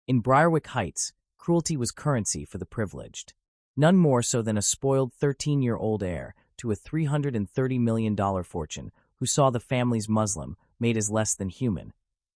In Briarwick Heights, cruelty was currency for the privileged. None more so than a spoiled 13-year-old heir to a $330 million fortune who saw the family's Muslim made as less than human,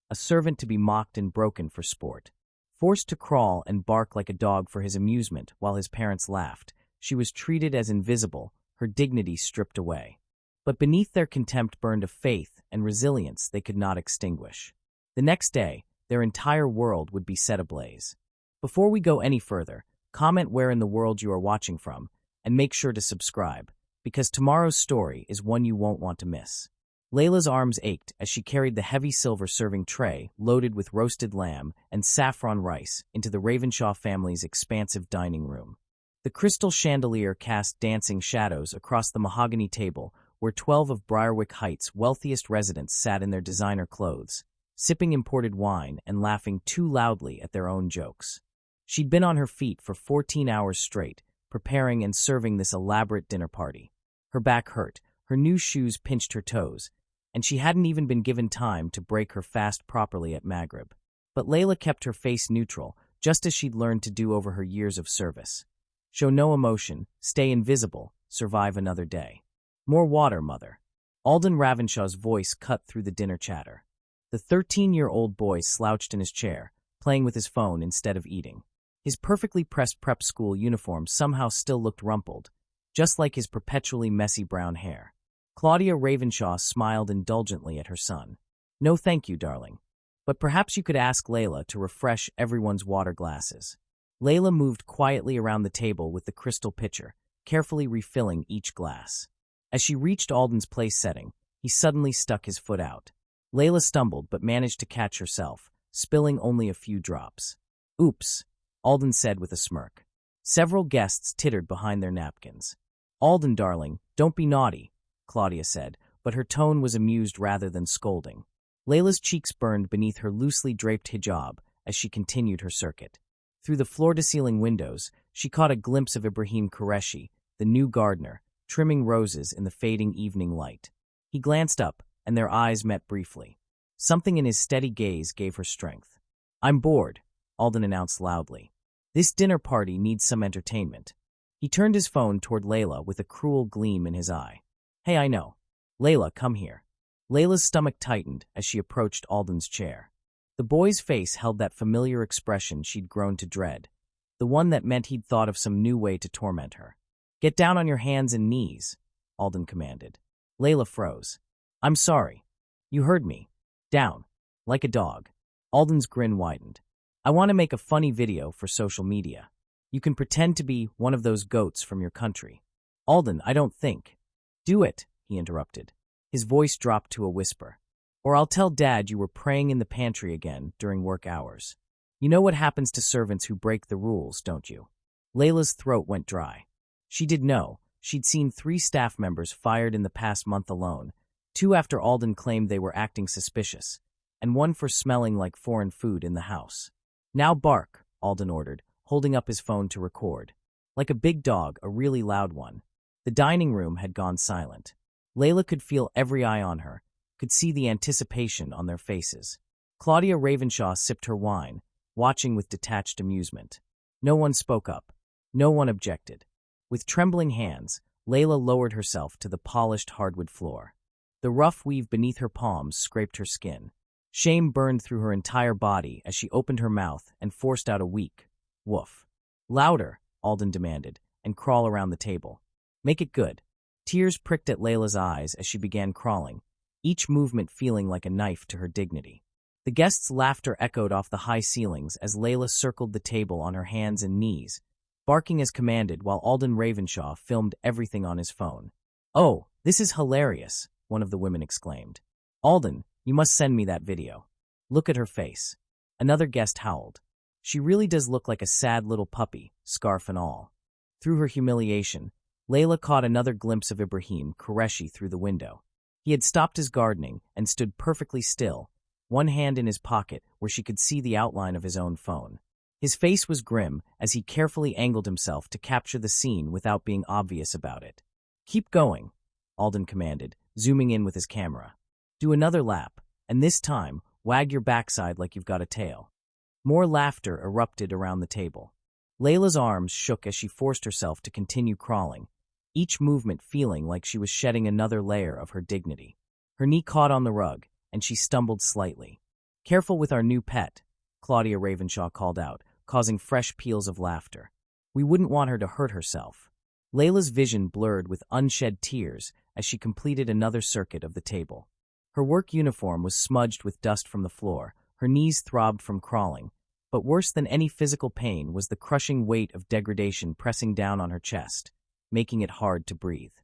a servant to be mocked and broken for sport. Forced to crawl and bark like a dog for his amusement while his parents laughed, she was treated as invisible, her dignity stripped away. But beneath their contempt burned a faith and resilience they could not extinguish. The next day, their entire world would be set ablaze. Before we go any further, comment where in the world you are watching from, and make sure to subscribe, because tomorrow's story is one you won't want to miss. Layla's arms ached as she carried the heavy silver serving tray loaded with roasted lamb and saffron rice into the Ravenshaw family's expansive dining room. The crystal chandelier cast dancing shadows across the mahogany table where 12 of Briarwick Heights' wealthiest residents sat in their designer clothes, sipping imported wine and laughing too loudly at their own jokes. She'd been on her feet for 14 hours straight, preparing and serving this elaborate dinner party. Her back hurt, her new shoes pinched her toes, and she hadn't even been given time to break her fast properly at Maghrib. But Layla kept her face neutral, just as she'd learned to do over her years of service. Show no emotion, stay invisible, survive another day. More water, mother. Alden Ravenshaw's voice cut through the dinner chatter. The 13-year-old boy slouched in his chair, playing with his phone instead of eating. His perfectly pressed prep school uniform somehow still looked rumpled, just like his perpetually messy brown hair. Claudia Ravenshaw smiled indulgently at her son. No thank you, darling. But perhaps you could ask Layla to refresh everyone's water glasses. Layla moved quietly around the table with the crystal pitcher, carefully refilling each glass. As she reached Alden's place setting, he suddenly stuck his foot out. Layla stumbled but managed to catch herself, spilling only a few drops. Oops, Alden said with a smirk. Several guests tittered behind their napkins. Alden, darling, don't be naughty, Claudia said, but her tone was amused rather than scolding. Layla's cheeks burned beneath her loosely draped hijab as she continued her circuit. Through the floor-to-ceiling windows, she caught a glimpse of Ibrahim Qureshi, the new gardener, trimming roses in the fading evening light. He glanced up, and their eyes met briefly. Something in his steady gaze gave her strength. I'm bored, Alden announced loudly. This dinner party needs some entertainment. He turned his phone toward Layla with a cruel gleam in his eye. Hey, I know. Layla, come here. Layla's stomach tightened as she approached Alden's chair. The boy's face held that familiar expression she'd grown to dread, the one that meant he'd thought of some new way to torment her. Get down on your hands and knees, Alden commanded. Layla froze. I'm sorry. You heard me. Down. Like a dog. Alden's grin widened. I want to make a funny video for social media. You can pretend to be one of those goats from your country. Alden, I don't think. Do it, he interrupted. His voice dropped to a whisper. Or I'll tell Dad you were praying in the pantry again during work hours. You know what happens to servants who break the rules, don't you? Layla's throat went dry. She did know. She'd seen 3 staff members fired in the past month alone, 2 after Alden claimed they were acting suspicious, and 1 for smelling like foreign food in the house. Now bark, Alden ordered, holding up his phone to record. Like a big dog, a really loud one. The dining room had gone silent. Layla could feel every eye on her, could see the anticipation on their faces. Claudia Ravenshaw sipped her wine, watching with detached amusement. No one spoke up. No one objected. With trembling hands, Layla lowered herself to the polished hardwood floor. The rough weave beneath her palms scraped her skin. Shame burned through her entire body as she opened her mouth and forced out a weak woof. Louder, Alden demanded, and crawl around the table. Make it good. Tears pricked at Layla's eyes as she began crawling, each movement feeling like a knife to her dignity. The guests' laughter echoed off the high ceilings as Layla circled the table on her hands and knees, barking as commanded while Alden Ravenshaw filmed everything on his phone. Oh, this is hilarious, one of the women exclaimed. Alden, you must send me that video. Look at her face. Another guest howled. She really does look like a sad little puppy, scarf and all. Through her humiliation, Layla caught another glimpse of Ibrahim Qureshi through the window. He had stopped his gardening and stood perfectly still, one hand in his pocket where she could see the outline of his own phone. His face was grim as he carefully angled himself to capture the scene without being obvious about it. Keep going, Alden commanded, zooming in with his camera. Do another lap, and this time, wag your backside like you've got a tail. More laughter erupted around the table. Layla's arms shook as she forced herself to continue crawling, each movement feeling like she was shedding another layer of her dignity. Her knee caught on the rug, and she stumbled slightly. "Careful with our new pet," Claudia Ravenshaw called out, causing fresh peals of laughter. "We wouldn't want her to hurt herself." Layla's vision blurred with unshed tears as she completed another circuit of the table. Her work uniform was smudged with dust from the floor, her knees throbbed from crawling, but worse than any physical pain was the crushing weight of degradation pressing down on her chest, making it hard to breathe.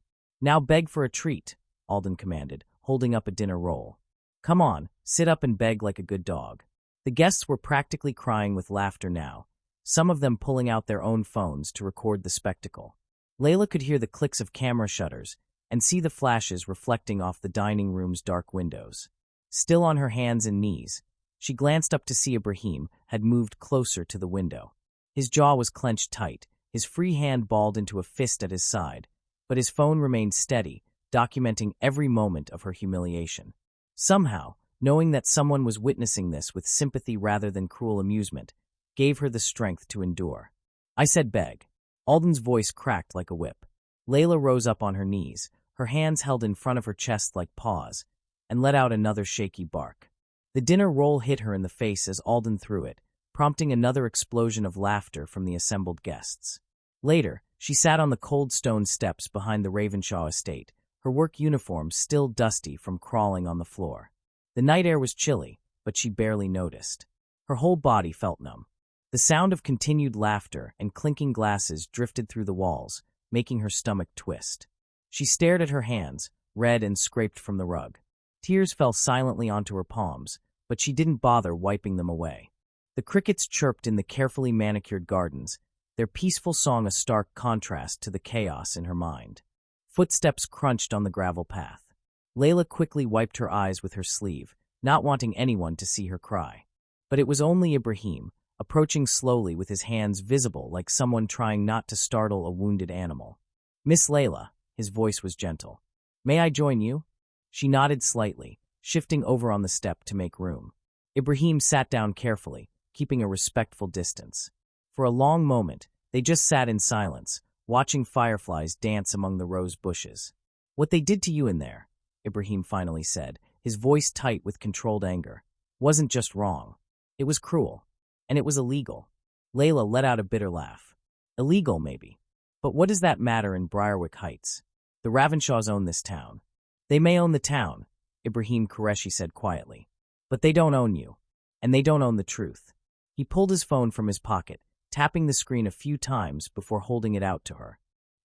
"Now beg for a treat," Alden commanded, holding up a dinner roll. "Come on, sit up and beg like a good dog." The guests were practically crying with laughter now, some of them pulling out their own phones to record the spectacle. Layla could hear the clicks of camera shutters and see the flashes reflecting off the dining room's dark windows. Still on her hands and knees, she glanced up to see Ibrahim had moved closer to the window. His jaw was clenched tight, his free hand balled into a fist at his side, but his phone remained steady, documenting every moment of her humiliation. Somehow, knowing that someone was witnessing this with sympathy rather than cruel amusement, gave her the strength to endure. "I said beg." Alden's voice cracked like a whip. Layla rose up on her knees, her hands held in front of her chest like paws, and let out another shaky bark. The dinner roll hit her in the face as Alden threw it, prompting another explosion of laughter from the assembled guests. Later, she sat on the cold stone steps behind the Ravenshaw estate, her work uniform still dusty from crawling on the floor. The night air was chilly, but she barely noticed. Her whole body felt numb. The sound of continued laughter and clinking glasses drifted through the walls, making her stomach twist. She stared at her hands, red and scraped from the rug. Tears fell silently onto her palms, but she didn't bother wiping them away. The crickets chirped in the carefully manicured gardens, their peaceful song a stark contrast to the chaos in her mind. Footsteps crunched on the gravel path. Layla quickly wiped her eyes with her sleeve, not wanting anyone to see her cry. But it was only Ibrahim, approaching slowly with his hands visible like someone trying not to startle a wounded animal. "Miss Layla," his voice was gentle. "May I join you?" She nodded slightly, shifting over on the step to make room. Ibrahim sat down carefully, keeping a respectful distance. For a long moment, they just sat in silence, watching fireflies dance among the rose bushes. "What they did to you in there," Ibrahim finally said, his voice tight with controlled anger, "wasn't just wrong. It was cruel. And it was illegal." Layla let out a bitter laugh. "Illegal, maybe. But what does that matter in Briarwick Heights? The Ravenshaws own this town." "They may own the town," Ibrahim Qureshi said quietly, "but they don't own you. And they don't own the truth." He pulled his phone from his pocket, tapping the screen a few times before holding it out to her.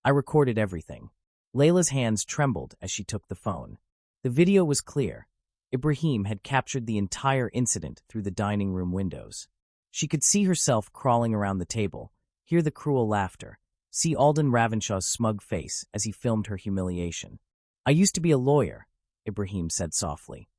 "I recorded everything." Layla's hands trembled as she took the phone. The video was clear. Ibrahim had captured the entire incident through the dining room windows. She could see herself crawling around the table, hear the cruel laughter, see Alden Ravenshaw's smug face as he filmed her humiliation. "I used to be a lawyer," Ibrahim said softly.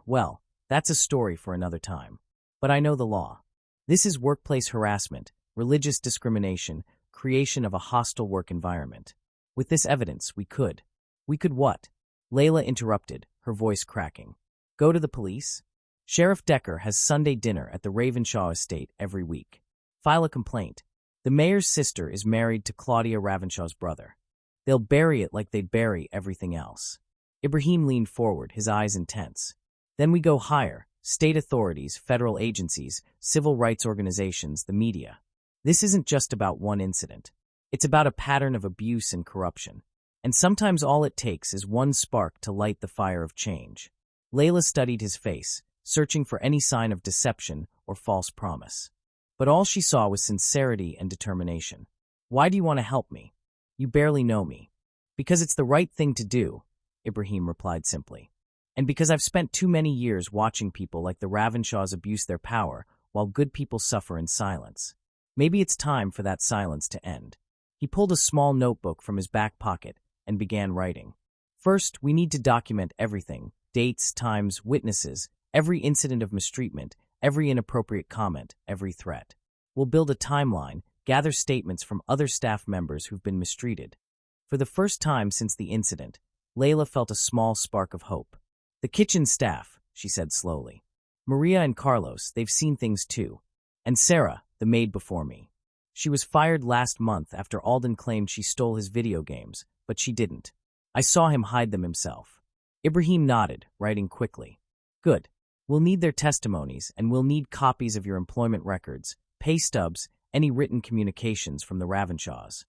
Well, that's a story for another time. But I know the law. This is workplace harassment, religious discrimination, creation of a hostile work environment. With this evidence, we could." "We could what?" Layla interrupted, her voice cracking. "Go to the police? Sheriff Decker has Sunday dinner at the Ravenshaw estate every week. File a complaint. The mayor's sister is married to Claudia Ravenshaw's brother. They'll bury it like they'd bury everything else." Ibrahim leaned forward, his eyes intense. "Then we go higher, state authorities, federal agencies, civil rights organizations, the media. This isn't just about one incident. It's about a pattern of abuse and corruption. And sometimes all it takes is one spark to light the fire of change." Layla studied his face, searching for any sign of deception or false promise. But all she saw was sincerity and determination. "Why do you want to help me? You barely know me." "Because it's the right thing to do," Ibrahim replied simply. "And because I've spent too many years watching people like the Ravenshaws abuse their power while good people suffer in silence. Maybe it's time for that silence to end." He pulled a small notebook from his back pocket and began writing. "First, we need to document everything, dates, times, witnesses, every incident of mistreatment, every inappropriate comment, every threat. We'll build a timeline, gather statements from other staff members who've been mistreated." For the first time since the incident, Layla felt a small spark of hope. "The kitchen staff," she said slowly. "Maria and Carlos, they've seen things too. And Sarah, the maid before me. She was fired last month after Alden claimed she stole his video games, but she didn't. I saw him hide them himself. Ibrahim nodded, writing quickly. Good. We'll need their testimonies, and we'll need copies of your employment records, pay stubs, any written communications from the Ravenshaws.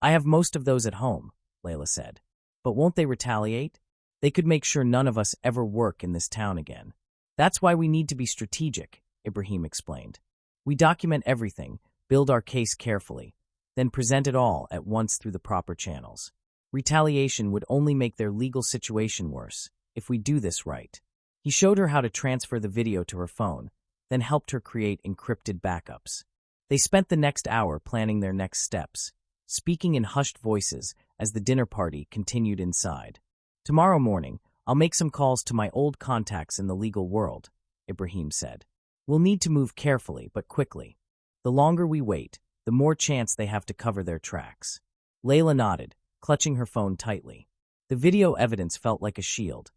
I have most of those at home, Layla said. But won't they retaliate? They could make sure none of us ever work in this town again. That's why we need to be strategic, Ibrahim explained. We document everything, build our case carefully, then present it all at once through the proper channels. Retaliation would only make their legal situation worse, if we do this right. He showed her how to transfer the video to her phone, then helped her create encrypted backups. They spent the next hour planning their next steps, speaking in hushed voices as the dinner party continued inside. Tomorrow morning, I'll make some calls to my old contacts in the legal world, Ibrahim said. We'll need to move carefully but quickly. The longer we wait, the more chance they have to cover their tracks. Layla nodded, clutching her phone tightly. The video evidence felt like a shield,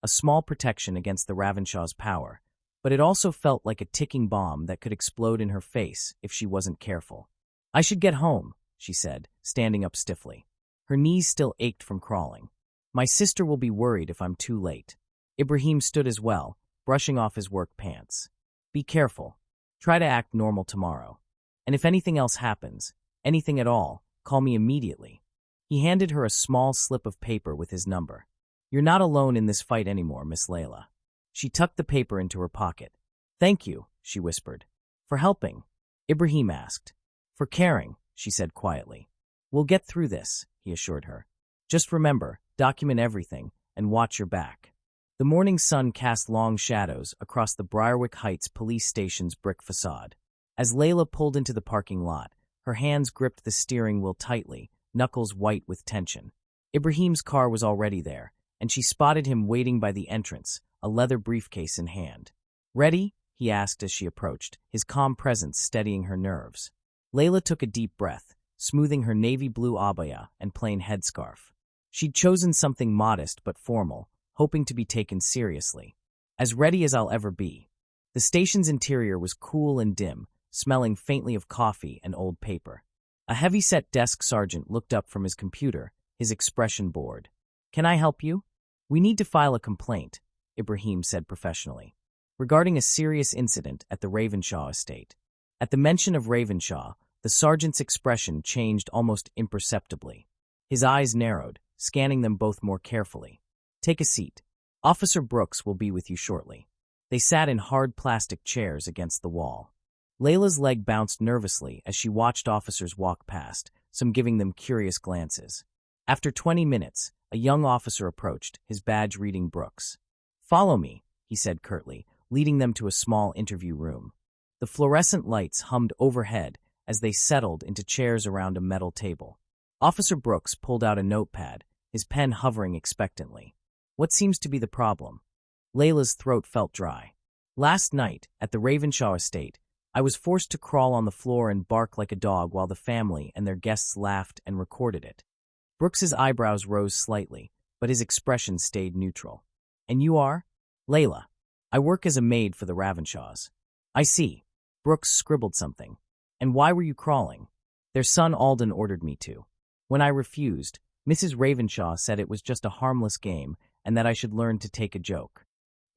a small protection against the Ravenshaw's power, but it also felt like a ticking bomb that could explode in her face if she wasn't careful. I should get home, she said, standing up stiffly. Her knees still ached from crawling. My sister will be worried if I'm too late. Ibrahim stood as well, brushing off his work pants. Be careful. Try to act normal tomorrow. And if anything else happens, anything at all, call me immediately. He handed her a small slip of paper with his number. You're not alone in this fight anymore, Miss Layla. She tucked the paper into her pocket. Thank you, she whispered. For helping? Ibrahim asked. For caring, she said quietly. We'll get through this, he assured her. Just remember, document everything, and watch your back. The morning sun cast long shadows across the Briarwick Heights police station's brick facade. As Layla pulled into the parking lot, her hands gripped the steering wheel tightly, knuckles white with tension. Ibrahim's car was already there, and she spotted him waiting by the entrance, a leather briefcase in hand. Ready? He asked as she approached, his calm presence steadying her nerves. Layla took a deep breath, smoothing her navy blue abaya and plain headscarf. She'd chosen something modest but formal, hoping to be taken seriously. As ready as I'll ever be. The station's interior was cool and dim, smelling faintly of coffee and old paper. A heavy-set desk sergeant looked up from his computer, his expression bored. Can I help you? We need to file a complaint, Ibrahim said professionally, regarding a serious incident at the Ravenshaw estate. At the mention of Ravenshaw, the sergeant's expression changed almost imperceptibly. His eyes narrowed, scanning them both more carefully. Take a seat. Officer Brooks will be with you shortly. They sat in hard plastic chairs against the wall. Layla's leg bounced nervously as she watched officers walk past, some giving them curious glances. After 20 minutes, a young officer approached, his badge reading Brooks. Follow me, he said curtly, leading them to a small interview room. The fluorescent lights hummed overhead as they settled into chairs around a metal table. Officer Brooks pulled out a notepad, his pen hovering expectantly. What seems to be the problem? Layla's throat felt dry. Last night, at the Ravenshaw estate, I was forced to crawl on the floor and bark like a dog while the family and their guests laughed and recorded it. Brooks's eyebrows rose slightly, but his expression stayed neutral. And you are? Layla. I work as a maid for the Ravenshaws. I see. Brooks scribbled something. And why were you crawling? Their son Alden ordered me to. When I refused, Mrs. Ravenshaw said it was just a harmless game and that I should learn to take a joke.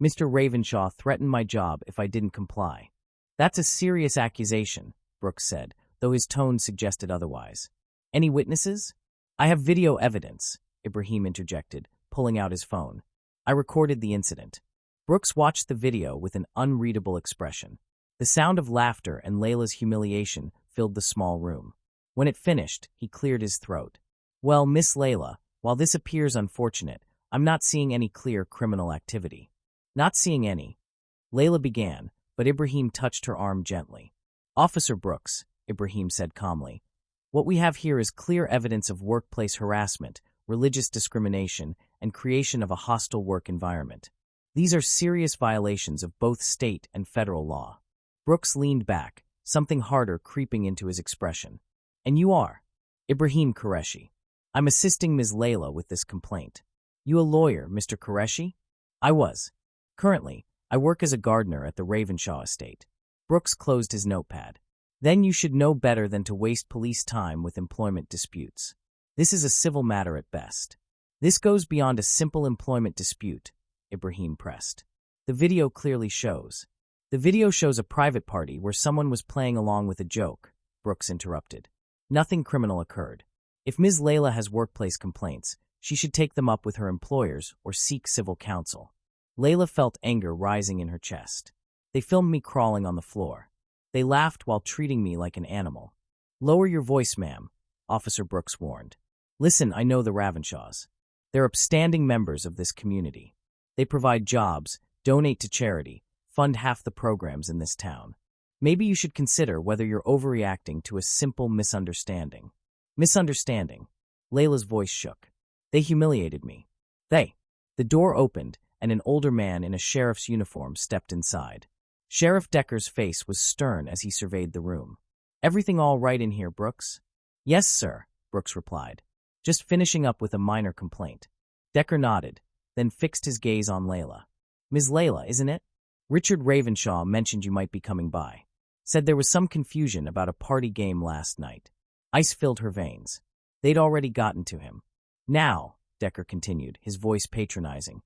Mr. Ravenshaw threatened my job if I didn't comply. That's a serious accusation, Brooks said, though his tone suggested otherwise. Any witnesses? I have video evidence, Ibrahim interjected, pulling out his phone. I recorded the incident. Brooks watched the video with an unreadable expression. The sound of laughter and Layla's humiliation filled the small room. When it finished, he cleared his throat. Well, Miss Layla, while this appears unfortunate, I'm not seeing any clear criminal activity. Not seeing any. Layla began, but Ibrahim touched her arm gently. Officer Brooks, Ibrahim said calmly, what we have here is clear evidence of workplace harassment, religious discrimination, and creation of a hostile work environment. These are serious violations of both state and federal law. Brooks leaned back, something harder creeping into his expression. And you are? Ibrahim Qureshi. I'm assisting Ms. Layla with this complaint. You a lawyer, Mr. Qureshi? I was. Currently, I work as a gardener at the Ravenshaw estate. Brooks closed his notepad. Then you should know better than to waste police time with employment disputes. This is a civil matter at best. This goes beyond a simple employment dispute, Ibrahim pressed. The video clearly shows. The video shows a private party where someone was playing along with a joke, Brooks interrupted. Nothing criminal occurred. If Ms. Layla has workplace complaints, she should take them up with her employers or seek civil counsel. Layla felt anger rising in her chest. They filmed me crawling on the floor. They laughed while treating me like an animal. Lower your voice, ma'am, Officer Brooks warned. Listen, I know the Ravenshaws. They're upstanding members of this community. They provide jobs, donate to charity, fund half the programs in this town. Maybe you should consider whether you're overreacting to a simple misunderstanding. Misunderstanding. Layla's voice shook. They humiliated me. They. The door opened, and an older man in a sheriff's uniform stepped inside. Sheriff Decker's face was stern as he surveyed the room. Everything all right in here, Brooks? Yes, sir, Brooks replied. Just finishing up with a minor complaint. Decker nodded, then fixed his gaze on Layla. Ms. Layla, isn't it? Richard Ravenshaw mentioned you might be coming by. Said there was some confusion about a party game last night. Ice filled her veins. They'd already gotten to him. Now, Decker continued, his voice patronizing,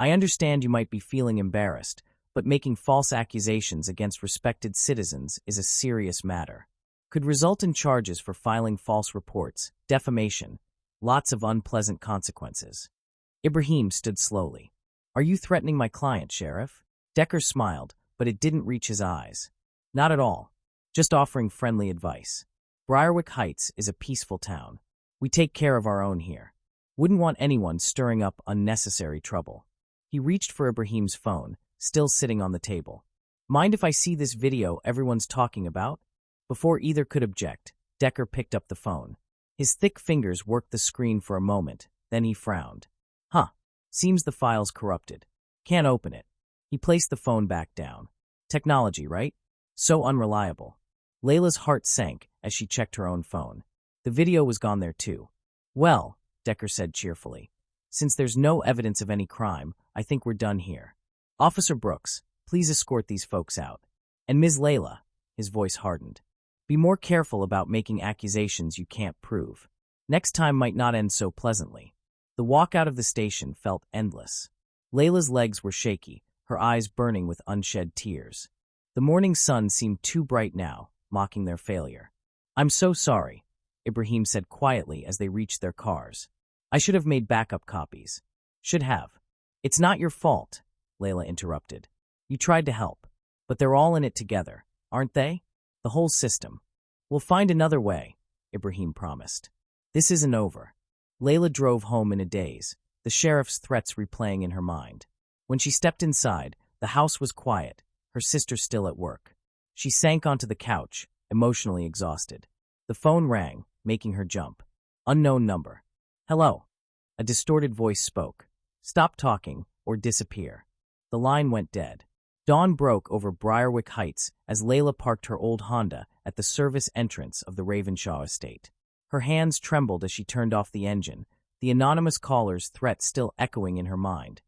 I understand you might be feeling embarrassed, but making false accusations against respected citizens is a serious matter. Could result in charges for filing false reports, defamation, lots of unpleasant consequences. Ibrahim stood slowly. Are you threatening my client, Sheriff? Decker smiled, but it didn't reach his eyes. Not at all. Just offering friendly advice. Briarwick Heights is a peaceful town. We take care of our own here. Wouldn't want anyone stirring up unnecessary trouble. He reached for Ibrahim's phone, still sitting on the table. Mind if I see this video everyone's talking about? Before either could object, Decker picked up the phone. His thick fingers worked the screen for a moment, then he frowned. Huh. Seems the file's corrupted. Can't open it. He placed the phone back down. Technology, right? So unreliable. Layla's heart sank as she checked her own phone. The video was gone there too. Well, Decker said cheerfully, since there's no evidence of any crime, I think we're done here. Officer Brooks, please escort these folks out. And Ms. Layla, his voice hardened. Be more careful about making accusations you can't prove. Next time might not end so pleasantly. The walk out of the station felt endless. Layla's legs were shaky, her eyes burning with unshed tears. The morning sun seemed too bright now, mocking their failure. I'm so sorry, Ibrahim said quietly as they reached their cars. I should have made backup copies. Should have. It's not your fault, Layla interrupted. You tried to help. But they're all in it together, aren't they? The whole system. We'll find another way, Ibrahim promised. This isn't over. Layla drove home in a daze, the sheriff's threats replaying in her mind. When she stepped inside, the house was quiet, her sister still at work. She sank onto the couch, emotionally exhausted. The phone rang, making her jump. Unknown number. Hello. A distorted voice spoke. Stop talking, or disappear. The line went dead. Dawn broke over Briarwick Heights as Layla parked her old Honda at the service entrance of the Ravenshaw estate. Her hands trembled as she turned off the engine, the anonymous caller's threat still echoing in her mind.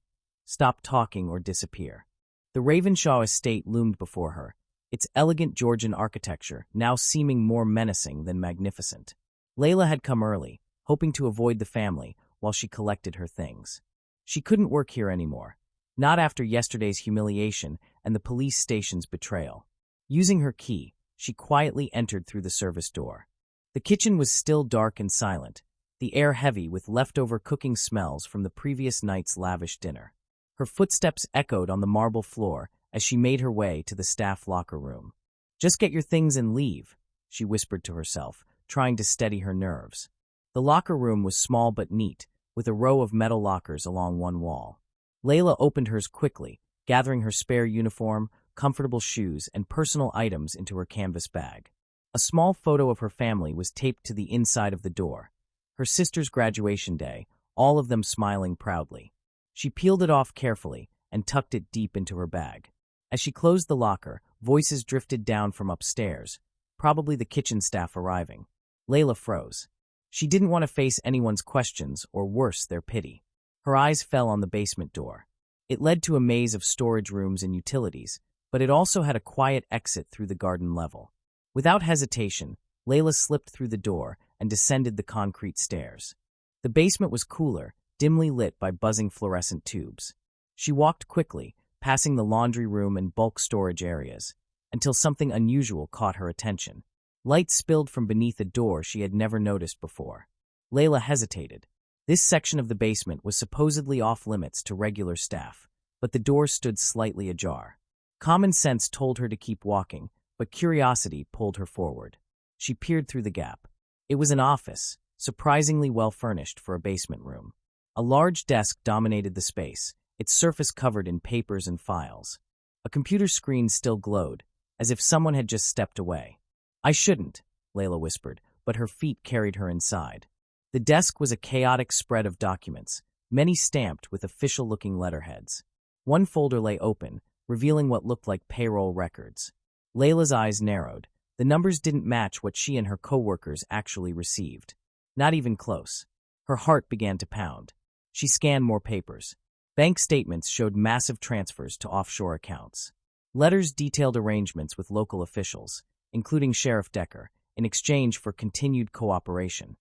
Stop talking or disappear. The Ravenshaw estate loomed before her, its elegant Georgian architecture now seeming more menacing than magnificent. Layla had come early, hoping to avoid the family while she collected her things. She couldn't work here anymore, not after yesterday's humiliation and the police station's betrayal. Using her key, she quietly entered through the service door. The kitchen was still dark and silent, the air heavy with leftover cooking smells from the previous night's lavish dinner. Her footsteps echoed on the marble floor as she made her way to the staff locker room. Just get your things and leave, she whispered to herself, trying to steady her nerves. The locker room was small but neat, with a row of metal lockers along one wall. Layla opened hers quickly, gathering her spare uniform, comfortable shoes, and personal items into her canvas bag. A small photo of her family was taped to the inside of the door. Her sister's graduation day, all of them smiling proudly. She peeled it off carefully and tucked it deep into her bag. As she closed the locker, voices drifted down from upstairs, probably the kitchen staff arriving. Layla froze. She didn't want to face anyone's questions or worse, their pity. Her eyes fell on the basement door. It led to a maze of storage rooms and utilities, but it also had a quiet exit through the garden level. Without hesitation, Layla slipped through the door and descended the concrete stairs. The basement was cooler, dimly lit by buzzing fluorescent tubes. She walked quickly, passing the laundry room and bulk storage areas, until something unusual caught her attention. Light spilled from beneath a door she had never noticed before. Layla hesitated. This section of the basement was supposedly off-limits to regular staff, but the door stood slightly ajar. Common sense told her to keep walking, but curiosity pulled her forward. She peered through the gap. It was an office, surprisingly well-furnished for a basement room. A large desk dominated the space, its surface covered in papers and files. A computer screen still glowed, as if someone had just stepped away. "I shouldn't," Layla whispered, but her feet carried her inside. The desk was a chaotic spread of documents, many stamped with official-looking letterheads. One folder lay open, revealing what looked like payroll records. Layla's eyes narrowed. The numbers didn't match what she and her coworkers actually received. Not even close. Her heart began to pound. She scanned more papers. Bank statements showed massive transfers to offshore accounts. Letters detailed arrangements with local officials, including Sheriff Decker, in exchange for continued cooperation.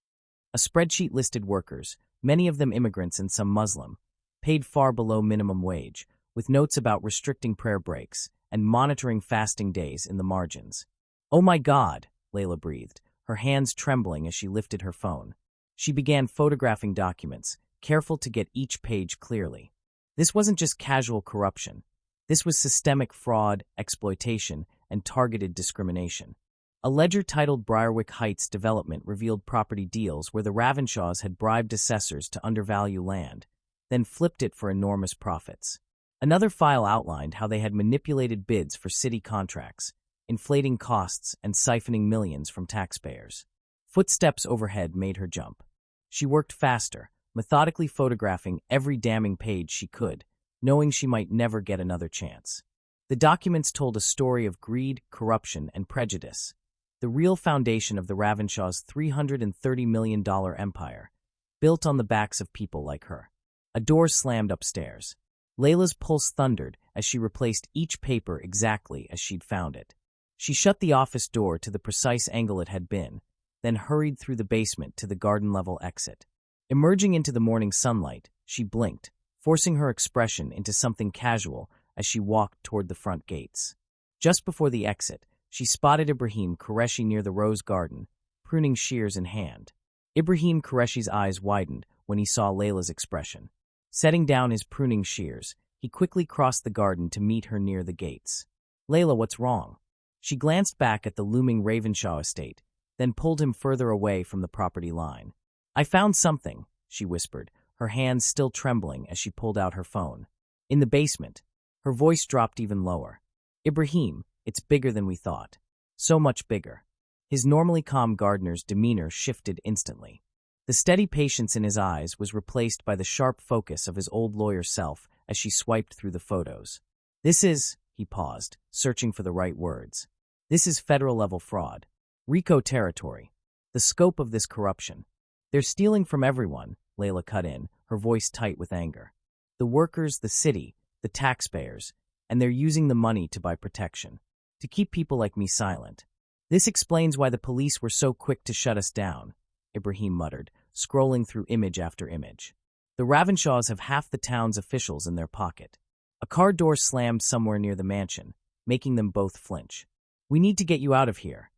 A spreadsheet listed workers, many of them immigrants and some Muslim, paid far below minimum wage, with notes about restricting prayer breaks and monitoring fasting days in the margins. "Oh my God," Layla breathed, her hands trembling as she lifted her phone. She began photographing documents, careful to get each page clearly. This wasn't just casual corruption. This was systemic fraud, exploitation, and targeted discrimination. A ledger titled Briarwick Heights Development revealed property deals where the Ravenshaws had bribed assessors to undervalue land, then flipped it for enormous profits. Another file outlined how they had manipulated bids for city contracts, inflating costs and siphoning millions from taxpayers. Footsteps overhead made her jump. She worked faster, methodically photographing every damning page she could, knowing she might never get another chance. The documents told a story of greed, corruption, and prejudice, the real foundation of the Ravenshaws' $330 million empire, built on the backs of people like her. A door slammed upstairs. Layla's pulse thundered as she replaced each paper exactly as she'd found it. She shut the office door to the precise angle it had been, then hurried through the basement to the garden-level exit. Emerging into the morning sunlight, she blinked, forcing her expression into something casual as she walked toward the front gates. Just before the exit, she spotted Ibrahim Qureshi near the rose garden, pruning shears in hand. Ibrahim Qureshi's eyes widened when he saw Layla's expression. Setting down his pruning shears, he quickly crossed the garden to meet her near the gates. "Layla, what's wrong?" She glanced back at the looming Ravenshaw estate, then pulled him further away from the property line. "I found something," she whispered, her hands still trembling as she pulled out her phone. "In the basement." Her voice dropped even lower. "Ibrahim, it's bigger than we thought. So much bigger." His normally calm gardener's demeanor shifted instantly. The steady patience in his eyes was replaced by the sharp focus of his old lawyer self as she swiped through the photos. "This is," he paused, searching for the right words. "This is federal-level fraud. RICO territory. The scope of this corruption. They're stealing from everyone," Layla cut in, her voice tight with anger. "The workers, the city, the taxpayers, and they're using the money to buy protection, to keep people like me silent. This explains why the police were so quick to shut us down," Ibrahim muttered, scrolling through image after image. "The Ravenshaws have half the town's officials in their pocket." A car door slammed somewhere near the mansion, making them both flinch. "We need to get you out of here,"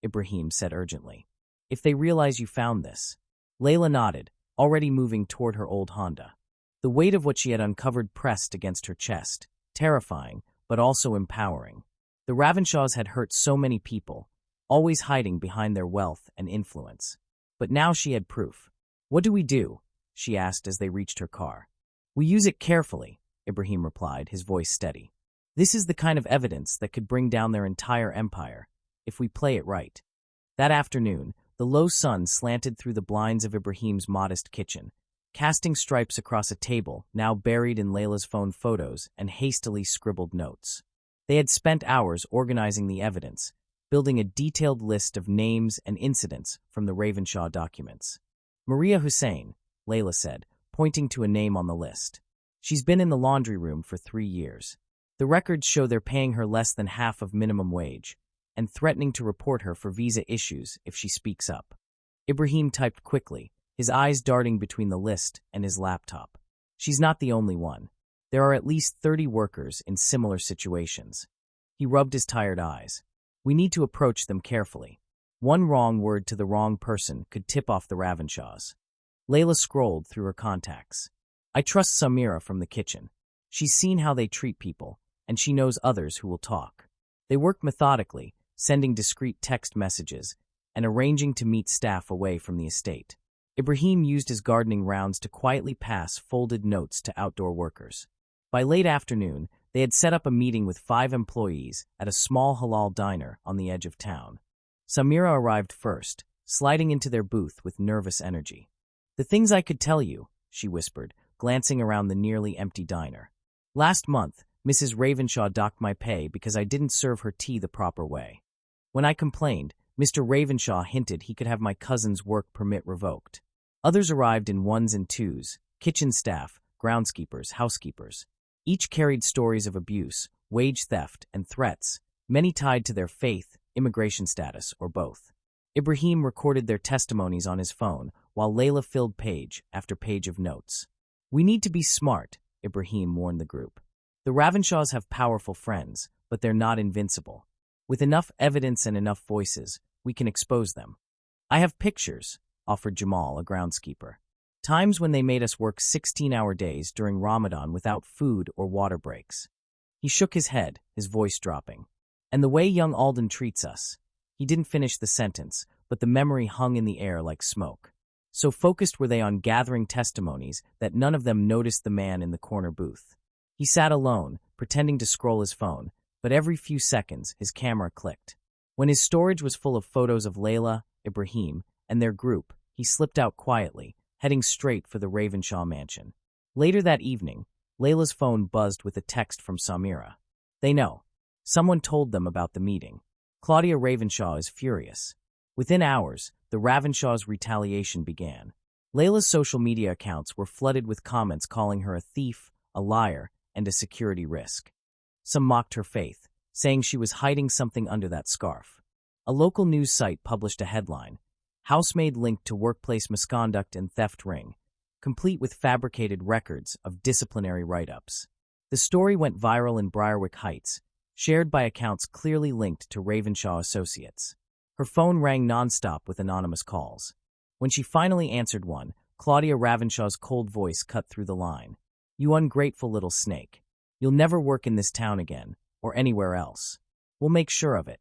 Ibrahim said urgently. "If they realize you found this." Layla nodded, already moving toward her old Honda. The weight of what she had uncovered pressed against her chest, terrifying, but also empowering. The Ravenshaws had hurt so many people, always hiding behind their wealth and influence. But now she had proof. "What do we do?" she asked as they reached her car. "We use it carefully," Ibrahim replied, his voice steady. "This is the kind of evidence that could bring down their entire empire, if we play it right." That afternoon, the low sun slanted through the blinds of Ibrahim's modest kitchen, casting stripes across a table now buried in Layla's phone photos and hastily scribbled notes. They had spent hours organizing the evidence, building a detailed list of names and incidents from the Ravenshaw documents. "Maria Hussein," Layla said, pointing to a name on the list. "She's been in the laundry room for 3 years. The records show they're paying her less than half of minimum wage and threatening to report her for visa issues if she speaks up. Ibrahim typed quickly, his eyes darting between the list and his laptop. She's not the only one. There are at least 30 workers in similar situations. He rubbed his tired eyes. We need to approach them carefully. One wrong word to the wrong person could tip off the Ravenshaws. Layla scrolled through her contacts. I trust Samira from the kitchen. She's seen how they treat people, and she knows others who will talk. They work methodically, sending discreet text messages and arranging to meet staff away from the estate. Ibrahim used his gardening rounds to quietly pass folded notes to outdoor workers. By late afternoon, they had set up a meeting with 5 employees at a small halal diner on the edge of town. Samira arrived first, sliding into their booth with nervous energy. The things I could tell you, she whispered, glancing around the nearly empty diner. Last month, Mrs. Ravenshaw docked my pay because I didn't serve her tea the proper way. When I complained, Mr. Ravenshaw hinted he could have my cousin's work permit revoked. Others arrived in ones and twos, kitchen staff, groundskeepers, housekeepers. Each carried stories of abuse, wage theft, and threats, many tied to their faith, immigration status, or both. Ibrahim recorded their testimonies on his phone, while Layla filled page after page of notes. We need to be smart, Ibrahim warned the group. The Ravenshaws have powerful friends, but they're not invincible. With enough evidence and enough voices, we can expose them. I have pictures, offered Jamal, a groundskeeper. Times when they made us work 16-hour days during Ramadan without food or water breaks. He shook his head, his voice dropping. And the way young Alden treats us. He didn't finish the sentence, but the memory hung in the air like smoke. So focused were they on gathering testimonies that none of them noticed the man in the corner booth. He sat alone, pretending to scroll his phone, but every few seconds his camera clicked. When his storage was full of photos of Layla, Ibrahim, and their group, he slipped out quietly, heading straight for the Ravenshaw mansion. Later that evening, Layla's phone buzzed with a text from Samira. They know. Someone told them about the meeting. Claudia Ravenshaw is furious. Within hours, the Ravenshaws' retaliation began. Layla's social media accounts were flooded with comments calling her a thief, a liar, and a security risk. Some mocked her faith, saying she was hiding something under that scarf. A local news site published a headline, "Housemaid linked to workplace misconduct and theft ring," complete with fabricated records of disciplinary write-ups. The story went viral in Briarwick Heights, shared by accounts clearly linked to Ravenshaw associates. Her phone rang nonstop with anonymous calls. When she finally answered one, Claudia Ravenshaw's cold voice cut through the line. "You ungrateful little snake. You'll never work in this town again, or anywhere else. We'll make sure of it."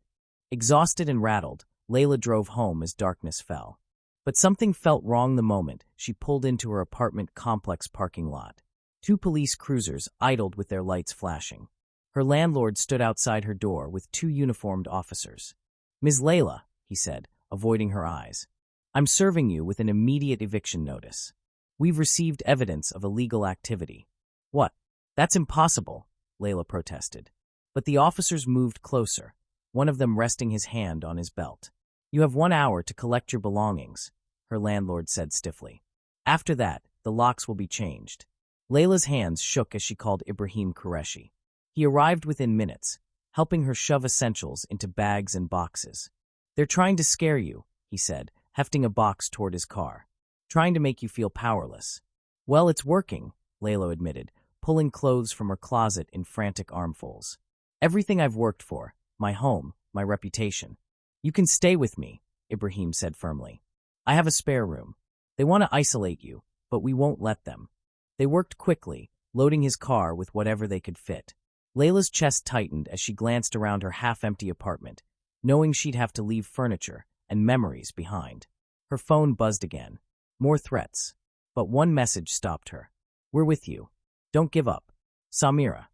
Exhausted and rattled, Layla drove home as darkness fell. But something felt wrong the moment she pulled into her apartment complex parking lot. 2 police cruisers idled with their lights flashing. Her landlord stood outside her door with 2 uniformed officers. "Ms. Layla," he said, avoiding her eyes, "I'm serving you with an immediate eviction notice. We've received evidence of illegal activity." "What? That's impossible," Layla protested. But the officers moved closer, one of them resting his hand on his belt. "You have 1 hour to collect your belongings," her landlord said stiffly. "After that, the locks will be changed." Layla's hands shook as she called Ibrahim Qureshi. He arrived within minutes, helping her shove essentials into bags and boxes. "They're trying to scare you," he said, hefting a box toward his car. "Trying to make you feel powerless." "Well, it's working," Layla admitted, pulling clothes from her closet in frantic armfuls. "Everything I've worked for, my home, my reputation." "You can stay with me," Ibrahim said firmly. "I have a spare room. They want to isolate you, but we won't let them." They worked quickly, loading his car with whatever they could fit. Layla's chest tightened as she glanced around her half-empty apartment, knowing she'd have to leave furniture and memories behind. Her phone buzzed again. More threats. But one message stopped her. "We're with you. Don't give up. Samira."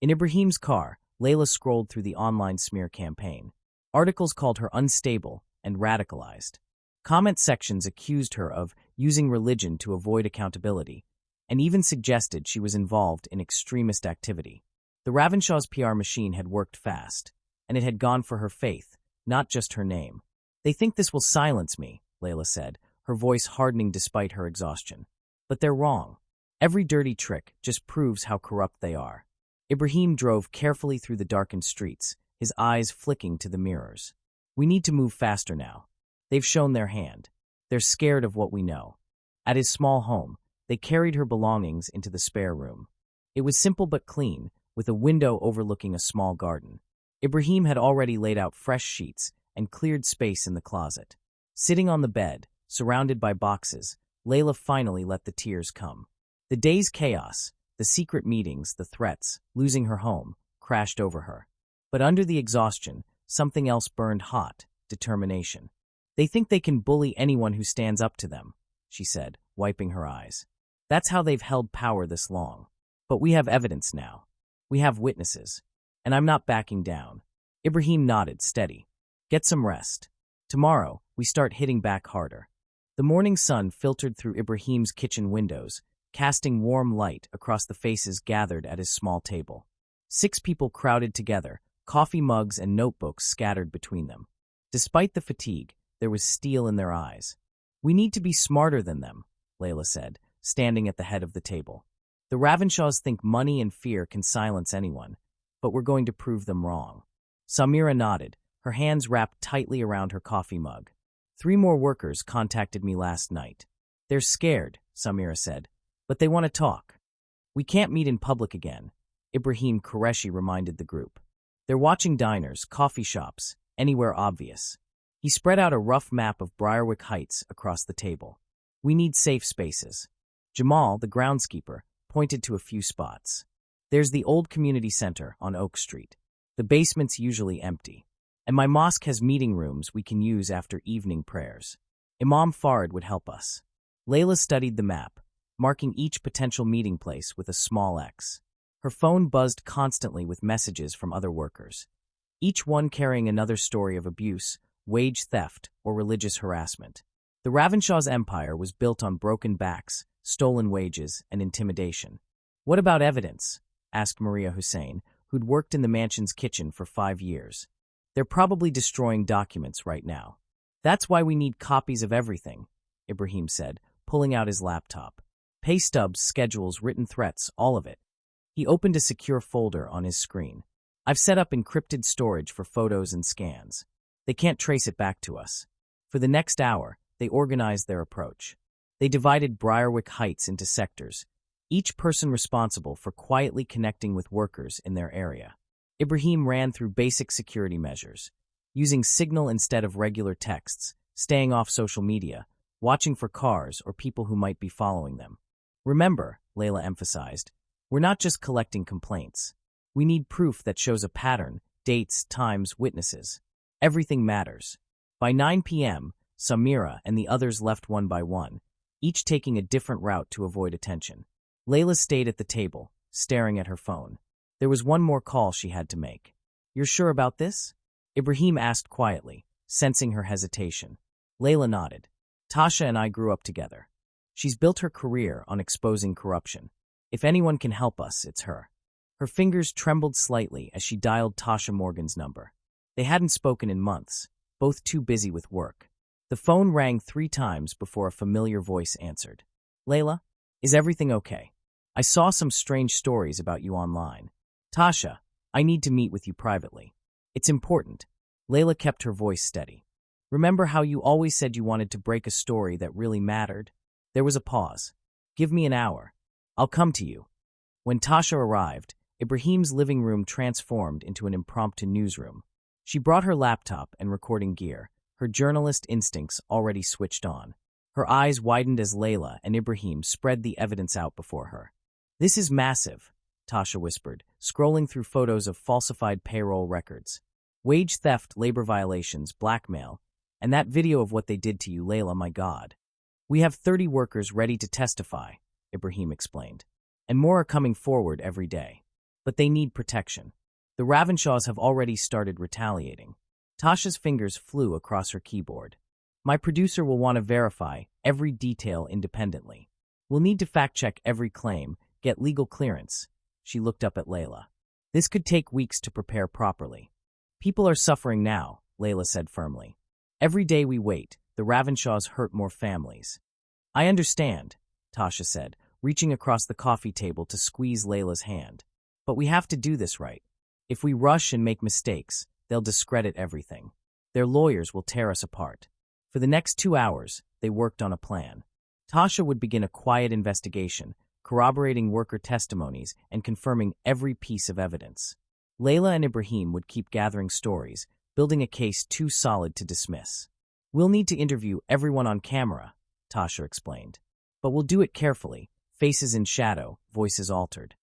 In Ibrahim's car, Layla scrolled through the online smear campaign. Articles called her unstable and radicalized. Comment sections accused her of using religion to avoid accountability, and even suggested she was involved in extremist activity. The Ravenshaw's PR machine had worked fast, and it had gone for her faith, not just her name. "They think this will silence me," Layla said, her voice hardening despite her exhaustion. "But they're wrong. Every dirty trick just proves how corrupt they are." Ibrahim drove carefully through the darkened streets, his eyes flicking to the mirrors. We need to move faster now. They've shown their hand. They're scared of what we know. At his small home, they carried her belongings into the spare room. It was simple but clean, with a window overlooking a small garden. Ibrahim had already laid out fresh sheets and cleared space in the closet. Sitting on the bed, surrounded by boxes, Layla finally let the tears come. The day's chaos, the secret meetings, the threats, losing her home, crashed over her. But under the exhaustion, something else burned hot: determination. They think they can bully anyone who stands up to them, she said, wiping her eyes. That's how they've held power this long. But we have evidence now. We have witnesses. And I'm not backing down. Ibrahim nodded, steady. Get some rest. Tomorrow, we start hitting back harder. The morning sun filtered through Ibrahim's kitchen windows, casting warm light across the faces gathered at his small table. 6 people crowded together, coffee mugs and notebooks scattered between them. Despite the fatigue, there was steel in their eyes. We need to be smarter than them, Layla said, standing at the head of the table. The Ravenshaws think money and fear can silence anyone, but we're going to prove them wrong. Samira nodded, her hands wrapped tightly around her coffee mug. 3 more workers contacted me last night. They're scared, Samira said, but they want to talk. We can't meet in public again, Ibrahim Qureshi reminded the group. They're watching diners, coffee shops, anywhere obvious. He spread out a rough map of Briarwick Heights across the table. We need safe spaces. Jamal, the groundskeeper, pointed to a few spots. There's the old community center on Oak Street. The basement's usually empty. And my mosque has meeting rooms we can use after evening prayers. Imam Farid would help us. Layla studied the map, marking each potential meeting place with a small X. Her phone buzzed constantly with messages from other workers, each one carrying another story of abuse, wage theft, or religious harassment. The Ravenshaws' empire was built on broken backs, stolen wages, and intimidation. What about evidence? Asked Maria Hussein, who'd worked in the mansion's kitchen for 5 years. They're probably destroying documents right now. That's why we need copies of everything, Ibrahim said, pulling out his laptop. Pay stubs, schedules, written threats, all of it. He opened a secure folder on his screen. I've set up encrypted storage for photos and scans. They can't trace it back to us. For the next hour, they organized their approach. They divided Briarwick Heights into sectors, each person responsible for quietly connecting with workers in their area. Ibrahim ran through basic security measures, using Signal instead of regular texts, staying off social media, watching for cars or people who might be following them. Remember, Layla emphasized, we're not just collecting complaints. We need proof that shows a pattern, dates, times, witnesses. Everything matters. By 9 p.m., Samira and the others left one by one, each taking a different route to avoid attention. Layla stayed at the table, staring at her phone. There was one more call she had to make. You're sure about this? Ibrahim asked quietly, sensing her hesitation. Layla nodded. Tasha and I grew up together. She's built her career on exposing corruption. If anyone can help us, it's her. Her fingers trembled slightly as she dialed Tasha Morgan's number. They hadn't spoken in months, both too busy with work. The phone rang 3 times before a familiar voice answered. Layla, is everything okay? I saw some strange stories about you online. Tasha, I need to meet with you privately. It's important. Layla kept her voice steady. Remember how you always said you wanted to break a story that really mattered? There was a pause. Give me an hour. I'll come to you. When Tasha arrived, Ibrahim's living room transformed into an impromptu newsroom. She brought her laptop and recording gear, her journalist instincts already switched on. Her eyes widened as Layla and Ibrahim spread the evidence out before her. This is massive, Tasha whispered, scrolling through photos of falsified payroll records. Wage theft, labor violations, blackmail, and that video of what they did to you, Layla, my God. We have 30 workers ready to testify, Ibrahim explained, and more are coming forward every day. But they need protection. The Ravenshaws have already started retaliating. Tasha's fingers flew across her keyboard. My producer will want to verify every detail independently. We'll need to fact-check every claim, get legal clearance. She looked up at Layla. This could take weeks to prepare properly. People are suffering now, Layla said firmly. Every day we wait, the Ravenshaws hurt more families. I understand, Tasha said, reaching across the coffee table to squeeze Layla's hand. But we have to do this right. If we rush and make mistakes, they'll discredit everything. Their lawyers will tear us apart. For the next 2 hours, they worked on a plan. Tasha would begin a quiet investigation, corroborating worker testimonies and confirming every piece of evidence. Layla and Ibrahim would keep gathering stories, building a case too solid to dismiss. We'll need to interview everyone on camera, Tasha explained. But we'll do it carefully, faces in shadow, voices altered.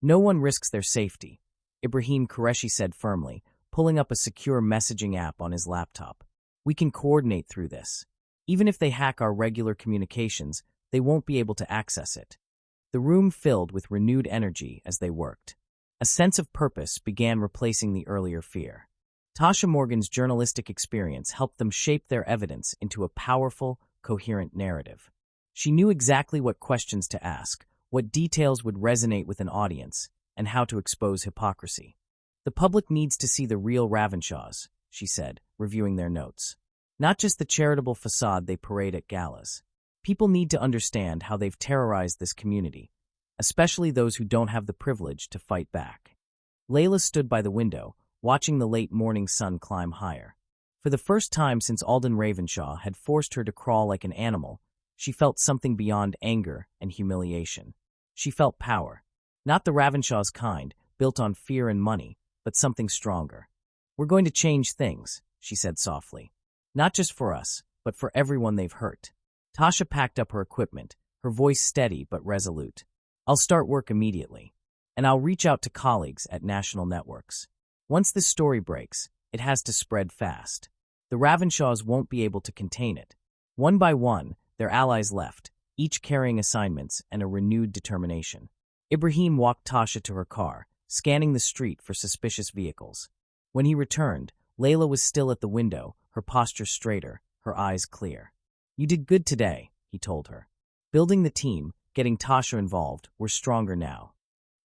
No one risks their safety, Ibrahim Qureshi said firmly, pulling up a secure messaging app on his laptop. We can coordinate through this. Even if they hack our regular communications, they won't be able to access it. The room filled with renewed energy as they worked. A sense of purpose began replacing the earlier fear. Tasha Morgan's journalistic experience helped them shape their evidence into a powerful, coherent narrative. She knew exactly what questions to ask, what details would resonate with an audience, and how to expose hypocrisy. The public needs to see the real Ravenshaws, she said, reviewing their notes. Not just the charitable facade they parade at galas. People need to understand how they've terrorized this community, especially those who don't have the privilege to fight back. Layla stood by the window, watching the late morning sun climb higher. For the first time since Alden Ravenshaw had forced her to crawl like an animal, she felt something beyond anger and humiliation. She felt power. Not the Ravenshaws' kind, built on fear and money, but something stronger. We're going to change things, she said softly. Not just for us, but for everyone they've hurt. Tasha packed up her equipment, her voice steady but resolute. I'll start work immediately, and I'll reach out to colleagues at national networks. Once this story breaks, it has to spread fast. The Ravenshaws won't be able to contain it. One by one, their allies left, each carrying assignments and a renewed determination. Ibrahim walked Tasha to her car, scanning the street for suspicious vehicles. When he returned, Layla was still at the window, her posture straighter, her eyes clear. You did good today, he told her. Building the team, getting Tasha involved, we're stronger now.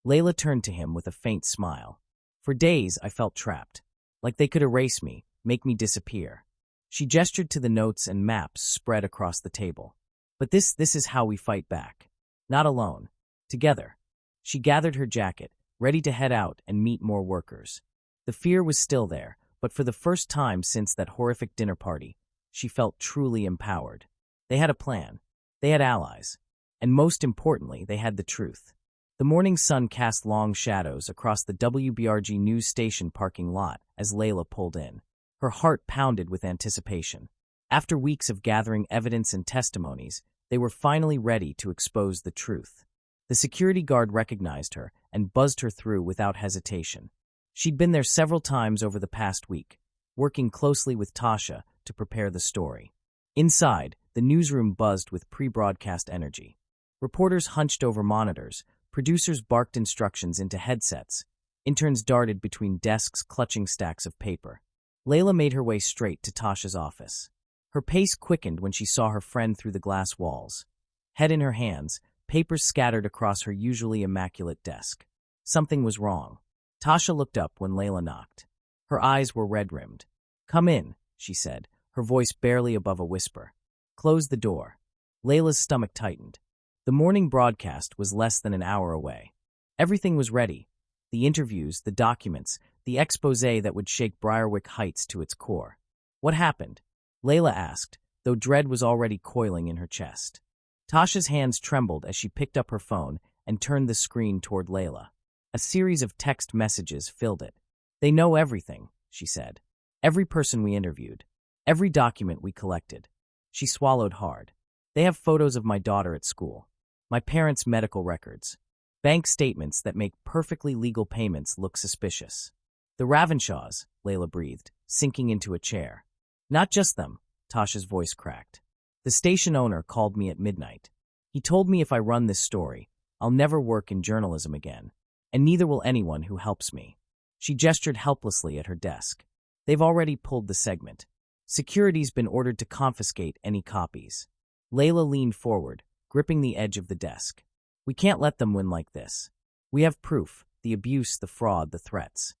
Layla turned to him with a faint smile. For days, I felt trapped, like they could erase me, make me disappear. She gestured to the notes and maps spread across the table. But this is how we fight back. Not alone. Together. She gathered her jacket, ready to head out and meet more workers. The fear was still there, but for the first time since that horrific dinner party, she felt truly empowered. They had a plan. They had allies. And most importantly, they had the truth. The morning sun cast long shadows across the WBRG news station parking lot as Layla pulled in. Her heart pounded with anticipation. After weeks of gathering evidence and testimonies, they were finally ready to expose the truth. The security guard recognized her and buzzed her through without hesitation. She'd been there several times over the past week, working closely with Tasha to prepare the story. Inside, the newsroom buzzed with pre-broadcast energy. Reporters hunched over monitors, producers barked instructions into headsets, interns darted between desks clutching stacks of paper. Layla made her way straight to Tasha's office. Her pace quickened when she saw her friend through the glass walls. Head in her hands, papers scattered across her usually immaculate desk. Something was wrong. Tasha looked up when Layla knocked. Her eyes were red-rimmed. Come in, she said, her voice barely above a whisper. Close the door. Layla's stomach tightened. The morning broadcast was less than an hour away. Everything was ready. The interviews, the documents, the exposé that would shake Briarwick Heights to its core. What happened? Layla asked, though dread was already coiling in her chest. Tasha's hands trembled as she picked up her phone and turned the screen toward Layla. A series of text messages filled it. They know everything, she said. Every person we interviewed. Every document we collected. She swallowed hard. They have photos of my daughter at school. My parents' medical records. Bank statements that make perfectly legal payments look suspicious. The Ravenshaws, Layla breathed, sinking into a chair. Not just them, Tasha's voice cracked. The station owner called me at midnight. He told me if I run this story, I'll never work in journalism again, and neither will anyone who helps me. She gestured helplessly at her desk. They've already pulled the segment. Security's been ordered to confiscate any copies. Layla leaned forward, gripping the edge of the desk. We can't let them win like this. We have proof, the abuse, the fraud, the threats.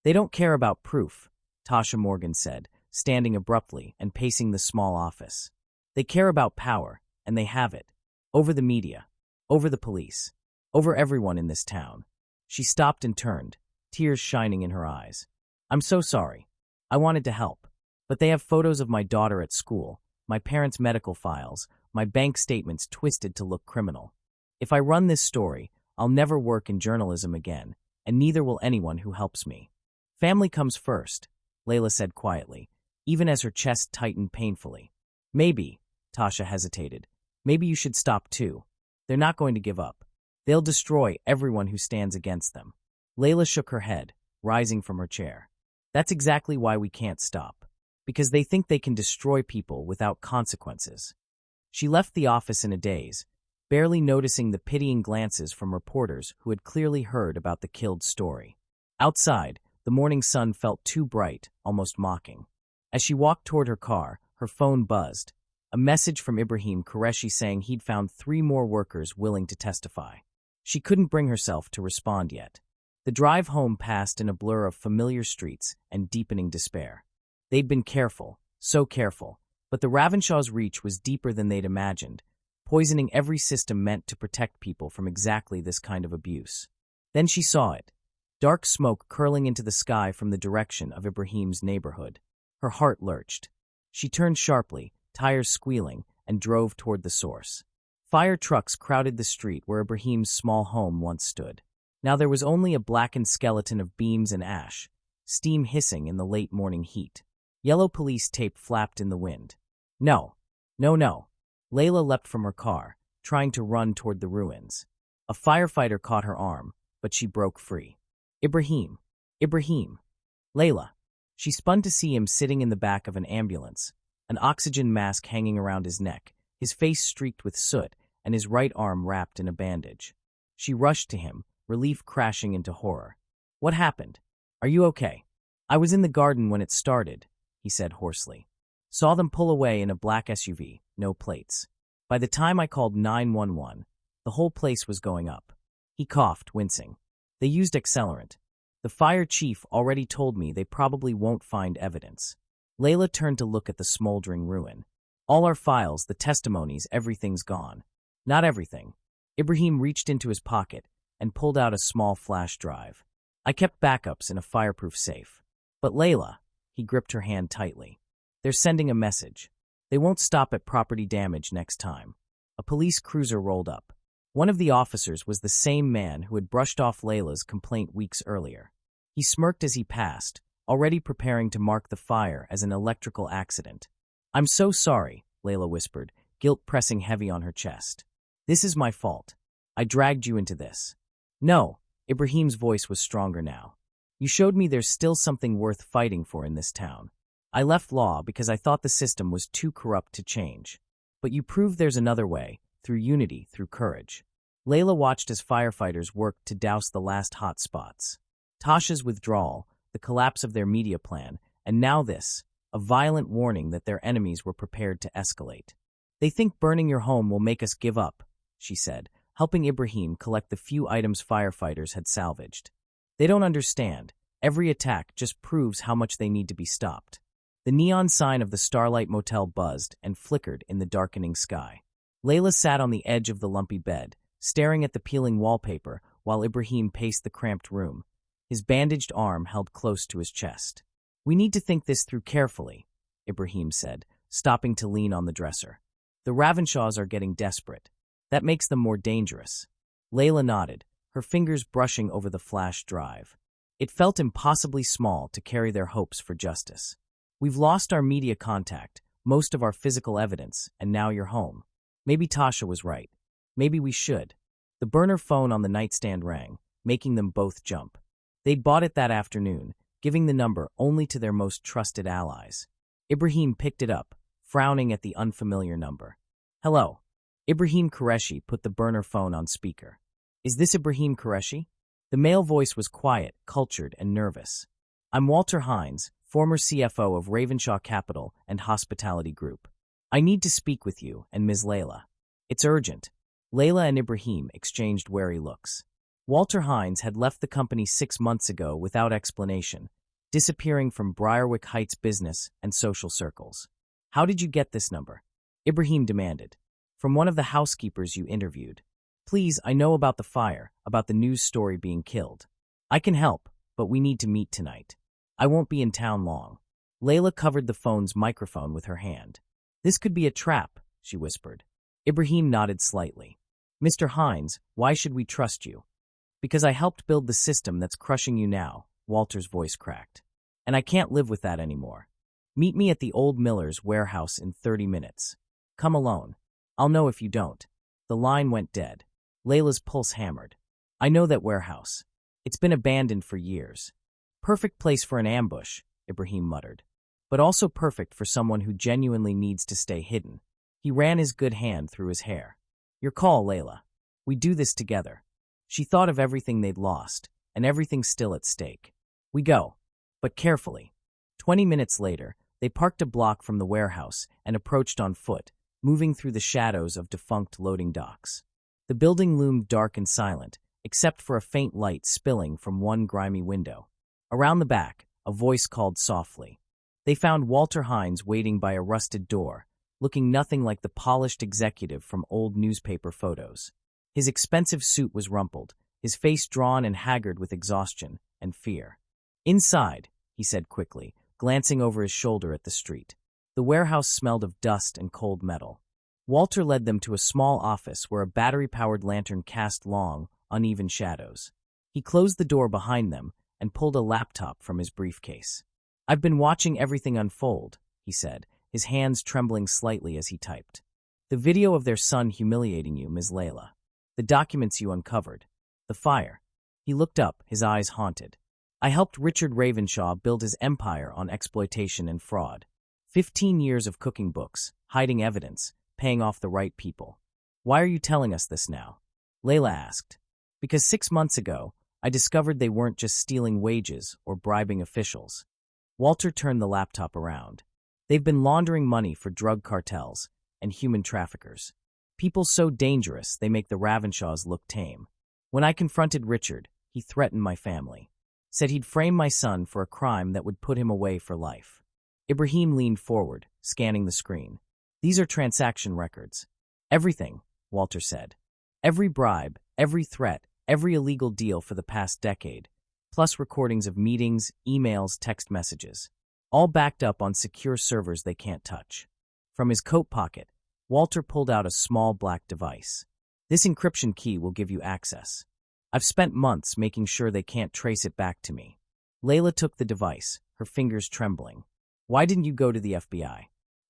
They don't care about proof, Tasha Morgan said, standing abruptly and pacing the small office. They care about power, and they have it. Over the media, over the police, over everyone in this town. She stopped and turned, tears shining in her eyes. I'm so sorry. I wanted to help. But they have photos of my daughter at school, my parents' medical files, my bank statements twisted to look criminal. If I run this story, I'll never work in journalism again, and neither will anyone who helps me. Family comes first, Layla said quietly, even as her chest tightened painfully. Maybe, Tasha hesitated, maybe you should stop too. They're not going to give up. They'll destroy everyone who stands against them. Layla shook her head, rising from her chair. That's exactly why we can't stop. Because they think they can destroy people without consequences. She left the office in a daze, barely noticing the pitying glances from reporters who had clearly heard about the killed story. Outside, the morning sun felt too bright, almost mocking. As she walked toward her car, her phone buzzed. A message from Ibrahim Qureshi saying he'd found 3 more workers willing to testify. She couldn't bring herself to respond yet. The drive home passed in a blur of familiar streets and deepening despair. They'd been careful, so careful, but the Ravenshaw's reach was deeper than they'd imagined, poisoning every system meant to protect people from exactly this kind of abuse. Then she saw it. Dark smoke curling into the sky from the direction of Ibrahim's neighborhood. Her heart lurched. She turned sharply, tires squealing, and drove toward the source. Fire trucks crowded the street where Ibrahim's small home once stood. Now there was only a blackened skeleton of beams and ash, steam hissing in the late morning heat. Yellow police tape flapped in the wind. No. Layla leapt from her car, trying to run toward the ruins. A firefighter caught her arm, but she broke free. Ibrahim. Layla. She spun to see him sitting in the back of an ambulance, an oxygen mask hanging around his neck, his face streaked with soot, and his right arm wrapped in a bandage. She rushed to him, relief crashing into horror. What happened? Are you okay? I was in the garden when it started, he said hoarsely. Saw them pull away in a black SUV, no plates. By the time I called 911, the whole place was going up. He coughed, wincing. They used accelerant. The fire chief already told me they probably won't find evidence. Layla turned to look at the smoldering ruin. All our files, the testimonies, everything's gone. Not everything. Ibrahim reached into his pocket and pulled out a small flash drive. I kept backups in a fireproof safe. But Layla, he gripped her hand tightly. They're sending a message. They won't stop at property damage next time. A police cruiser rolled up. One of the officers was the same man who had brushed off Layla's complaint weeks earlier. He smirked as he passed, already preparing to mark the fire as an electrical accident. I'm so sorry, Layla whispered, guilt pressing heavy on her chest. This is my fault. I dragged you into this. No, Ibrahim's voice was stronger now. You showed me there's still something worth fighting for in this town. I left law because I thought the system was too corrupt to change. But you proved there's another way, through unity, through courage. Layla watched as firefighters worked to douse the last hot spots. Tasha's withdrawal, the collapse of their media plan, and now this, a violent warning that their enemies were prepared to escalate. They think burning your home will make us give up, she said, helping Ibrahim collect the few items firefighters had salvaged. They don't understand. Every attack just proves how much they need to be stopped. The neon sign of the Starlight Motel buzzed and flickered in the darkening sky. Layla sat on the edge of the lumpy bed, staring at the peeling wallpaper while Ibrahim paced the cramped room, his bandaged arm held close to his chest. We need to think this through carefully, Ibrahim said, stopping to lean on the dresser. The Ravenshaws are getting desperate. That makes them more dangerous. Layla nodded, her fingers brushing over the flash drive. It felt impossibly small to carry their hopes for justice. We've lost our media contact, most of our physical evidence, and now you're home. Maybe Tasha was right. Maybe we should. The burner phone on the nightstand rang, making them both jump. They'd bought it that afternoon, giving the number only to their most trusted allies. Ibrahim picked it up, frowning at the unfamiliar number. Hello. Ibrahim Qureshi put the burner phone on speaker. Is this Ibrahim Qureshi? The male voice was quiet, cultured, and nervous. I'm Walter Hines, former CFO of Ravenshaw Capital and Hospitality Group. I need to speak with you and Ms. Layla. It's urgent. Layla and Ibrahim exchanged wary looks. Walter Hines had left the company 6 months ago without explanation, disappearing from Briarwick Heights business and social circles. How did you get this number? Ibrahim demanded. From one of the housekeepers you interviewed. Please, I know about the fire, about the news story being killed. I can help, but we need to meet tonight. I won't be in town long. Layla covered the phone's microphone with her hand. This could be a trap, she whispered. Ibrahim nodded slightly. Mr. Hines, why should we trust you? Because I helped build the system that's crushing you now, Walter's voice cracked. And I can't live with that anymore. Meet me at the old miller's warehouse in 30 minutes. Come alone. I'll know if you don't. The line went dead. Layla's pulse hammered. I know that warehouse. It's been abandoned for years. Perfect place for an ambush, Ibrahim muttered. But also perfect for someone who genuinely needs to stay hidden. He ran his good hand through his hair. Your call, Layla. We do this together. She thought of everything they'd lost, and everything still at stake. We go, but carefully. 20 minutes later, they parked a block from the warehouse and approached on foot, moving through the shadows of defunct loading docks. The building loomed dark and silent, except for a faint light spilling from one grimy window. Around the back, a voice called softly. They found Walter Hines waiting by a rusted door, looking nothing like the polished executive from old newspaper photos. His expensive suit was rumpled, his face drawn and haggard with exhaustion and fear. Inside, he said quickly, glancing over his shoulder at the street. The warehouse smelled of dust and cold metal. Walter led them to a small office where a battery-powered lantern cast long, uneven shadows. He closed the door behind them and pulled a laptop from his briefcase. I've been watching everything unfold, he said, his hands trembling slightly as he typed. The video of their son humiliating you, Ms. Layla. The documents you uncovered. The fire. He looked up, his eyes haunted. I helped Richard Ravenshaw build his empire on exploitation and fraud. 15 years of cooking books, hiding evidence, paying off the right people. Why are you telling us this now? Layla asked. Because 6 months ago, I discovered they weren't just stealing wages or bribing officials. Walter turned the laptop around. They've been laundering money for drug cartels and human traffickers. People so dangerous they make the Ravenshaws look tame. When I confronted Richard, he threatened my family. Said he'd frame my son for a crime that would put him away for life. Ibrahim leaned forward, scanning the screen. These are transaction records. Everything, Walter said. Every bribe, every threat, every illegal deal for the past decade, plus recordings of meetings, emails, text messages. All backed up on secure servers they can't touch. From his coat pocket, Walter pulled out a small black device. This encryption key will give you access. I've spent months making sure they can't trace it back to me. Layla took the device, her fingers trembling. Why didn't you go to the FBI?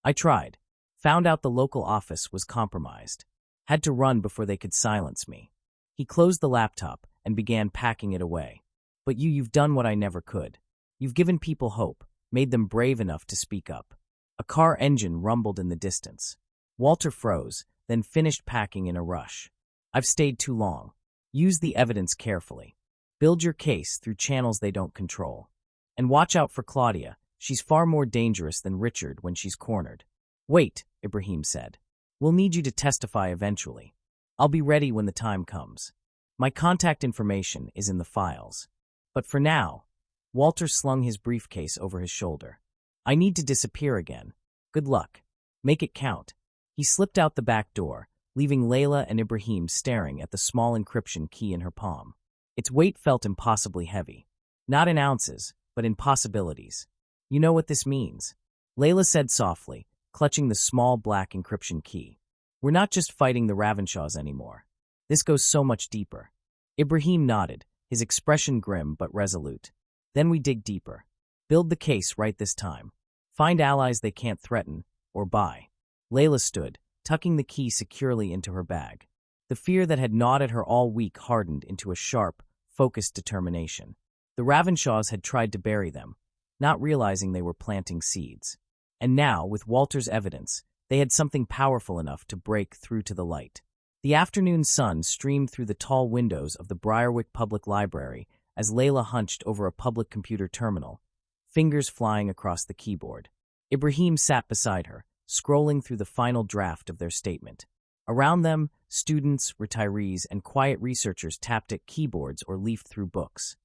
I tried. Found out the local office was compromised. Had to run before they could silence me. He closed the laptop and began packing it away. But you've done what I never could. You've given people hope, made them brave enough to speak up. A car engine rumbled in the distance. Walter froze, then finished packing in a rush. I've stayed too long. Use the evidence carefully. Build your case through channels they don't control. And watch out for Claudia. She's far more dangerous than Richard when she's cornered. Wait, Ibrahim said. We'll need you to testify eventually. I'll be ready when the time comes. My contact information is in the files. But for now, Walter slung his briefcase over his shoulder. I need to disappear again. Good luck. Make it count. He slipped out the back door, leaving Layla and Ibrahim staring at the small encryption key in her palm. Its weight felt impossibly heavy. Not in ounces, but in possibilities. You know what this means? Layla said softly, clutching the small black encryption key. We're not just fighting the Ravenshaws anymore. This goes so much deeper. Ibrahim nodded, his expression grim but resolute. Then we dig deeper. Build the case right this time. Find allies they can't threaten or buy. Layla stood, tucking the key securely into her bag. The fear that had gnawed at her all week hardened into a sharp, focused determination. The Ravenshaws had tried to bury them, not realizing they were planting seeds. And now, with Walter's evidence, they had something powerful enough to break through to the light. The afternoon sun streamed through the tall windows of the Briarwick Public Library as Layla hunched over a public computer terminal, fingers flying across the keyboard. Ibrahim sat beside her, scrolling through the final draft of their statement. Around them, students, retirees, and quiet researchers tapped at keyboards or leafed through books.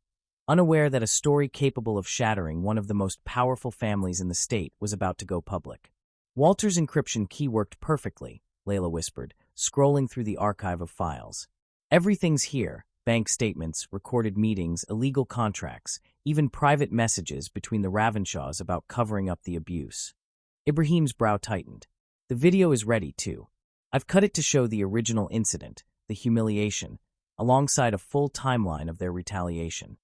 Unaware that a story capable of shattering one of the most powerful families in the state was about to go public. Walter's encryption key worked perfectly, Layla whispered, scrolling through the archive of files. Everything's here: bank statements, recorded meetings, illegal contracts, even private messages between the Ravenshaws about covering up the abuse. Ibrahim's brow tightened. The video is ready, too. I've cut it to show the original incident, the humiliation, alongside a full timeline of their retaliation.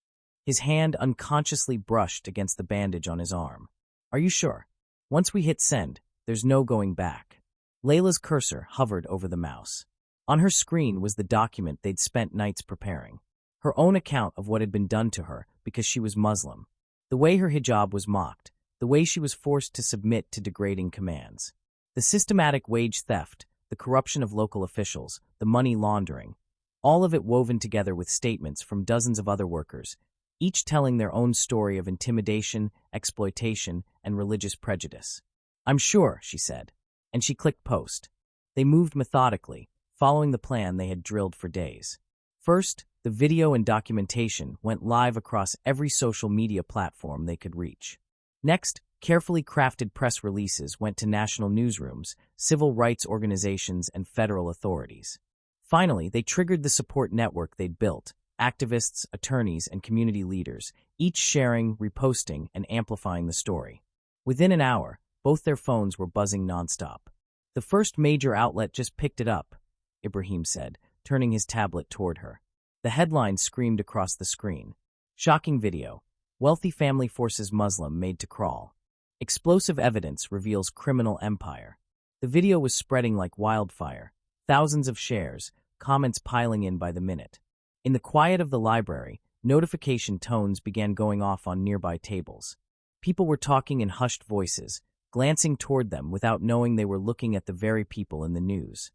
His hand unconsciously brushed against the bandage on his arm. Are you sure? Once we hit send, there's no going back. Layla's cursor hovered over the mouse. On her screen was the document they'd spent nights preparing. Her own account of what had been done to her because she was Muslim. The way her hijab was mocked. The way she was forced to submit to degrading commands. The systematic wage theft, the corruption of local officials, the money laundering. All of it woven together with statements from dozens of other workers, each telling their own story of intimidation, exploitation, and religious prejudice. I'm sure, she said. And she clicked post. They moved methodically, following the plan they had drilled for days. First, the video and documentation went live across every social media platform they could reach. Next, carefully crafted press releases went to national newsrooms, civil rights organizations, and federal authorities. Finally, they triggered the support network they'd built: activists, attorneys, and community leaders, each sharing, reposting, and amplifying the story. Within an hour, both their phones were buzzing nonstop. The first major outlet just picked it up, Ibrahim said, turning his tablet toward her. The headline screamed across the screen. Shocking video. Wealthy family forces Muslim maid to crawl. Explosive evidence reveals criminal empire. The video was spreading like wildfire. Thousands of shares, comments piling in by the minute. In the quiet of the library, notification tones began going off on nearby tables. People were talking in hushed voices, glancing toward them without knowing they were looking at the very people in the news.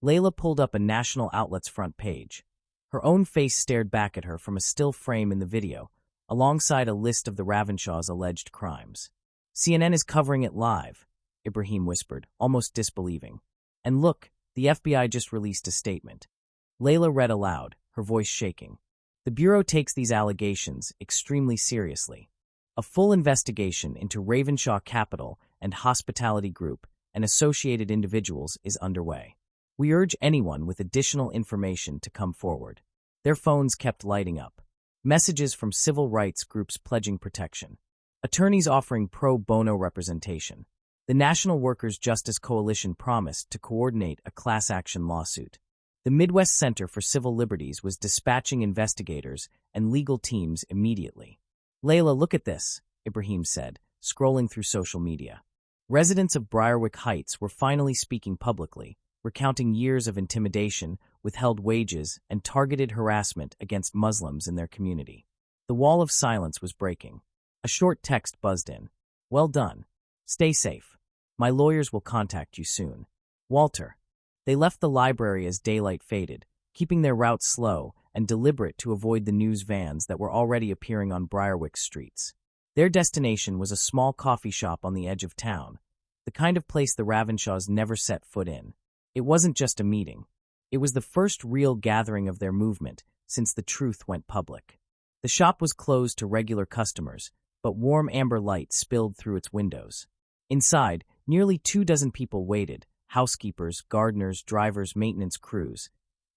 Layla pulled up a national outlet's front page. Her own face stared back at her from a still frame in the video, alongside a list of the Ravenshaws' alleged crimes. CNN is covering it live, Ibrahim whispered, almost disbelieving. And look, the FBI just released a statement. Layla read aloud, her voice shaking. The Bureau takes these allegations extremely seriously. A full investigation into Ravenshaw Capital and Hospitality Group and associated individuals is underway. We urge anyone with additional information to come forward. Their phones kept lighting up. Messages from civil rights groups pledging protection. Attorneys offering pro bono representation. The National Workers' Justice Coalition promised to coordinate a class action lawsuit. The Midwest Center for Civil Liberties was dispatching investigators and legal teams immediately. Layla, look at this, Ibrahim said, scrolling through social media. Residents of Briarwick Heights were finally speaking publicly, recounting years of intimidation, withheld wages, and targeted harassment against Muslims in their community. The wall of silence was breaking. A short text buzzed in. Well done. Stay safe. My lawyers will contact you soon. Walter. They left the library as daylight faded, keeping their route slow and deliberate to avoid the news vans that were already appearing on Briarwick's streets. Their destination was a small coffee shop on the edge of town, the kind of place the Ravenshaws never set foot in. It wasn't just a meeting. It was the first real gathering of their movement since the truth went public. The shop was closed to regular customers, but warm amber light spilled through its windows. Inside, nearly 24 people waited: housekeepers, gardeners, drivers, maintenance crews,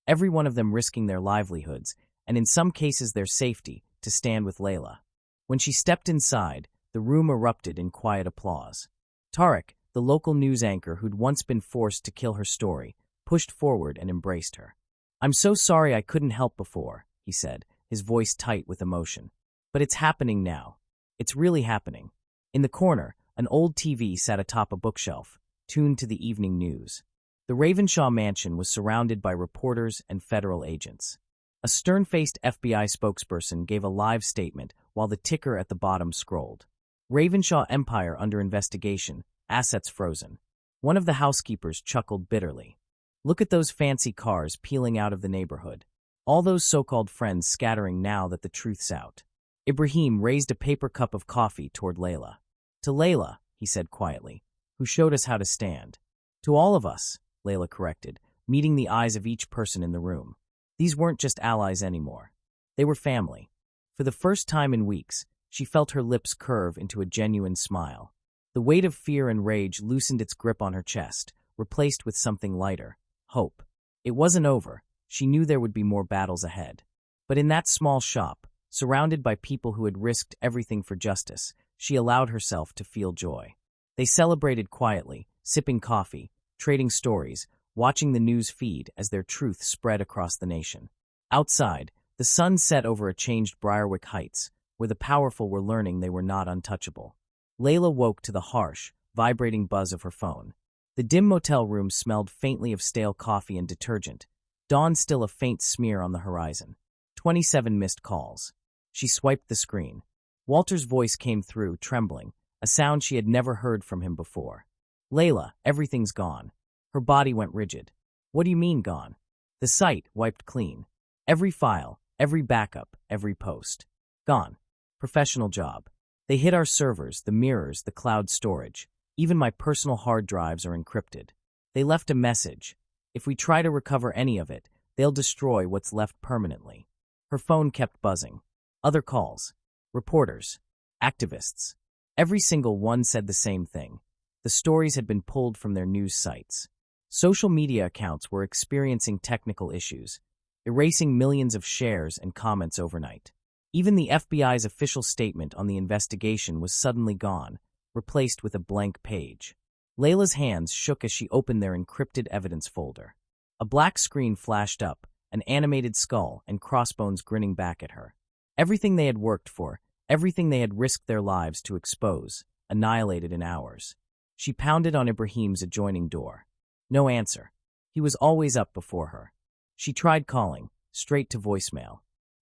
every one of them risking their livelihoods, and in some cases their safety, to stand with Layla. When she stepped inside, the room erupted in quiet applause. Tariq, the local news anchor who'd once been forced to kill her story, pushed forward and embraced her. I'm so sorry I couldn't help before, he said, his voice tight with emotion. But it's happening now. It's really happening. In the corner, an old TV sat atop a bookshelf, tuned to the evening news. The Ravenshaw mansion was surrounded by reporters and federal agents. A stern-faced FBI spokesperson gave a live statement while the ticker at the bottom scrolled. Ravenshaw Empire under investigation, assets frozen. One of the housekeepers chuckled bitterly. Look at those fancy cars peeling out of the neighborhood. All those so-called friends scattering now that the truth's out. Ibrahim raised a paper cup of coffee toward Layla. To Layla, he said quietly, who showed us how to stand. To all of us, Layla corrected, meeting the eyes of each person in the room. These weren't just allies anymore. They were family. For the first time in weeks, she felt her lips curve into a genuine smile. The weight of fear and rage loosened its grip on her chest, replaced with something lighter: hope. It wasn't over. She knew there would be more battles ahead. But in that small shop, surrounded by people who had risked everything for justice, she allowed herself to feel joy. They celebrated quietly, sipping coffee, trading stories, watching the news feed as their truth spread across the nation. Outside, the sun set over a changed Briarwick Heights, where the powerful were learning they were not untouchable. Layla woke to the harsh, vibrating buzz of her phone. The dim motel room smelled faintly of stale coffee and detergent, dawn still a faint smear on the horizon. 27 missed calls. She swiped the screen. Walter's voice came through, trembling, a sound she had never heard from him before. Layla, everything's gone. Her body went rigid. What do you mean gone? The site wiped clean. Every file, every backup, every post. Gone. Professional job. They hit our servers, the mirrors, the cloud storage. Even my personal hard drives are encrypted. They left a message. If we try to recover any of it, they'll destroy what's left permanently. Her phone kept buzzing. Other calls. Reporters. Activists. Every single one said the same thing. The stories had been pulled from their news sites. Social media accounts were experiencing technical issues, erasing millions of shares and comments overnight. Even the FBI's official statement on the investigation was suddenly gone, replaced with a blank page. Layla's hands shook as she opened their encrypted evidence folder. A black screen flashed up, an animated skull and crossbones grinning back at her. Everything they had worked for, everything they had risked their lives to expose, annihilated in hours. She pounded on Ibrahim's adjoining door. No answer. He was always up before her. She tried calling, straight to voicemail.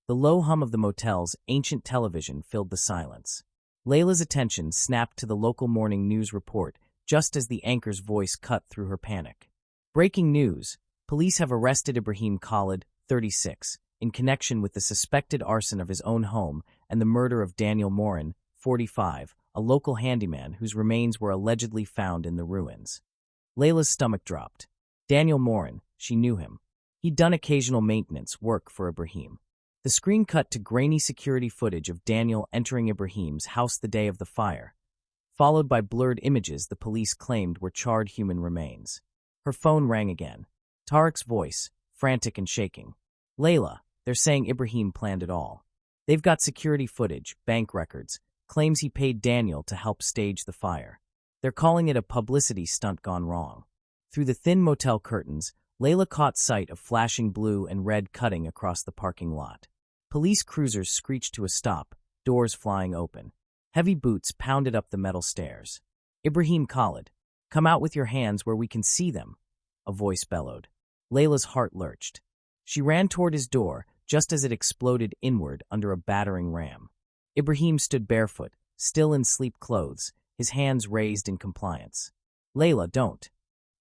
The low hum of the motel's ancient television filled the silence. Layla's attention snapped to the local morning news report just as the anchor's voice cut through her panic. Breaking news. Police have arrested Ibrahim Khalid, 36, in connection with the suspected arson of his own home and the murder of Daniel Morin, 45, a local handyman whose remains were allegedly found in the ruins. Layla's stomach dropped. Daniel Morin, she knew him. He'd done occasional maintenance work for Ibrahim. The screen cut to grainy security footage of Daniel entering Ibrahim's house the day of the fire, followed by blurred images the police claimed were charred human remains. Her phone rang again. Tarek's voice, frantic and shaking. Layla, they're saying Ibrahim planned it all. They've got security footage, bank records, claims he paid Daniel to help stage the fire. They're calling it a publicity stunt gone wrong. Through the thin motel curtains, Layla caught sight of flashing blue and red cutting across the parking lot. Police cruisers screeched to a stop, doors flying open. Heavy boots pounded up the metal stairs. Ibrahim Khalid, come out with your hands where we can see them, a voice bellowed. Layla's heart lurched. She ran toward his door just as it exploded inward under a battering ram. Ibrahim stood barefoot, still in sleep clothes, his hands raised in compliance. Layla, don't.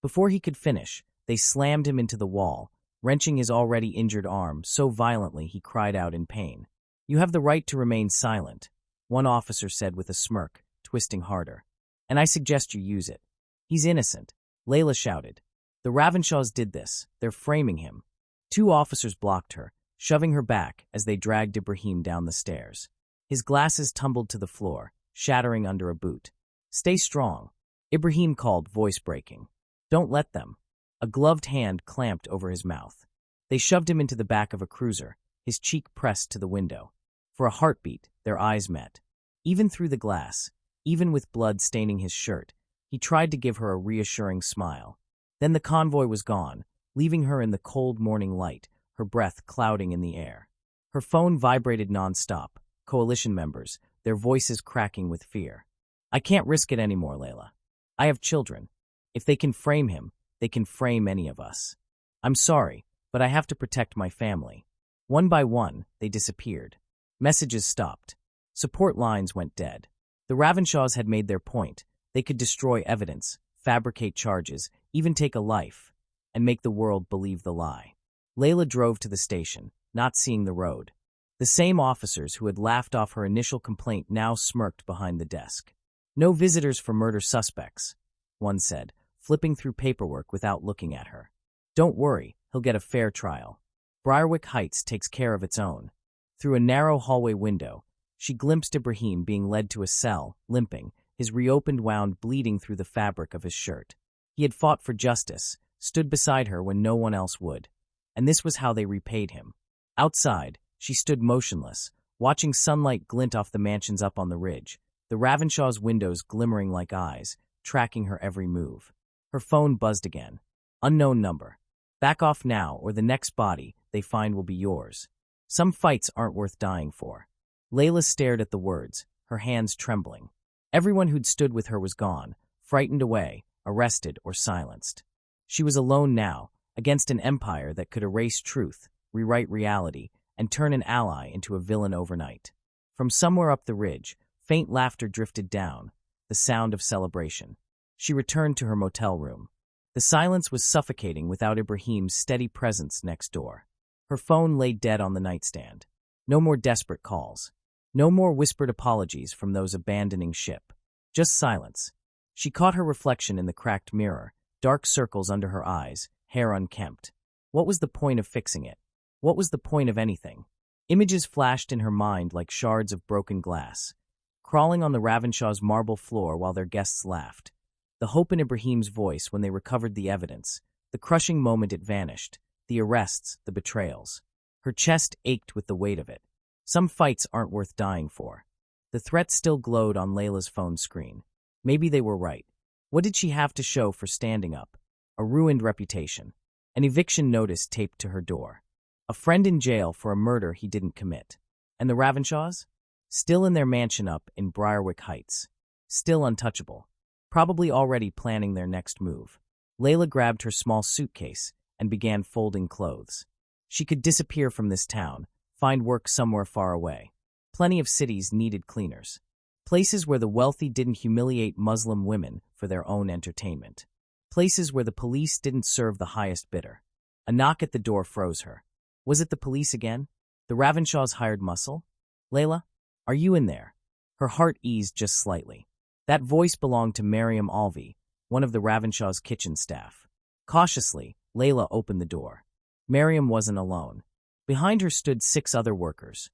Before he could finish, they slammed him into the wall, wrenching his already injured arm so violently he cried out in pain. You have the right to remain silent, one officer said with a smirk, twisting harder. And I suggest you use it. He's innocent, Layla shouted. The Ravenshaws did this. They're framing him. Two officers blocked her, shoving her back as they dragged Ibrahim down the stairs. His glasses tumbled to the floor, shattering under a boot. Stay strong, Ibrahim called, voice breaking. Don't let them. A gloved hand clamped over his mouth. They shoved him into the back of a cruiser, his cheek pressed to the window. For a heartbeat, their eyes met. Even through the glass, even with blood staining his shirt, he tried to give her a reassuring smile. Then the convoy was gone, leaving her in the cold morning light, her breath clouding in the air. Her phone vibrated nonstop, coalition members, their voices cracking with fear. I can't risk it anymore, Layla. I have children. If they can frame him, they can frame any of us. I'm sorry, but I have to protect my family. One by one, they disappeared. Messages stopped. Support lines went dead. The Ravenshaws had made their point. They could destroy evidence, fabricate charges, even take a life, and make the world believe the lie. Layla drove to the station, not seeing the road. The same officers who had laughed off her initial complaint now smirked behind the desk. No visitors for murder suspects, one said, flipping through paperwork without looking at her. Don't worry, he'll get a fair trial. Briarwick Heights takes care of its own. Through a narrow hallway window, she glimpsed Ibrahim being led to a cell, limping, his reopened wound bleeding through the fabric of his shirt. He had fought for justice, stood beside her when no one else would. and this was how they repaid him. Outside, she stood motionless, watching sunlight glint off the mansions up on the ridge, the Ravenshaw's windows glimmering like eyes, tracking her every move. Her phone buzzed again. Unknown number. Back off now, or the next body they find will be yours. Some fights aren't worth dying for. Layla stared at the words, her hands trembling. Everyone who'd stood with her was gone, frightened away, arrested or silenced. She was alone now, against an empire that could erase truth, rewrite reality, and turn an ally into a villain overnight. From somewhere up the ridge, faint laughter drifted down, the sound of celebration. She returned to her motel room. The silence was suffocating without Ibrahim's steady presence next door. Her phone lay dead on the nightstand. No more desperate calls. No more whispered apologies from those abandoning ship. Just silence. She caught her reflection in the cracked mirror, dark circles under her eyes, hair unkempt. What was the point of fixing it? What was the point of anything? Images flashed in her mind like shards of broken glass, crawling on the Ravenshaw's marble floor while their guests laughed. The hope in Ibrahim's voice when they recovered the evidence, the crushing moment it vanished, the arrests, the betrayals. Her chest ached with the weight of it. Some fights aren't worth dying for. The threat still glowed on Layla's phone screen. Maybe they were right. What did she have to show for standing up? A ruined reputation. An eviction notice taped to her door. A friend in jail for a murder he didn't commit. And the Ravenshaws? Still in their mansion up in Briarwick Heights. Still untouchable. Probably already planning their next move. Layla grabbed her small suitcase and began folding clothes. She could disappear from this town, find work somewhere far away. Plenty of cities needed cleaners. Places where the wealthy didn't humiliate Muslim women for their own entertainment. Places where the police didn't serve the highest bidder. A knock at the door froze her. Was it the police again? The Ravenshaws' hired muscle? Layla, are you in there? Her heart eased just slightly. That voice belonged to Miriam Alvey, one of the Ravenshaws' kitchen staff. Cautiously, Layla opened the door. Miriam wasn't alone. Behind her stood 6 other workers.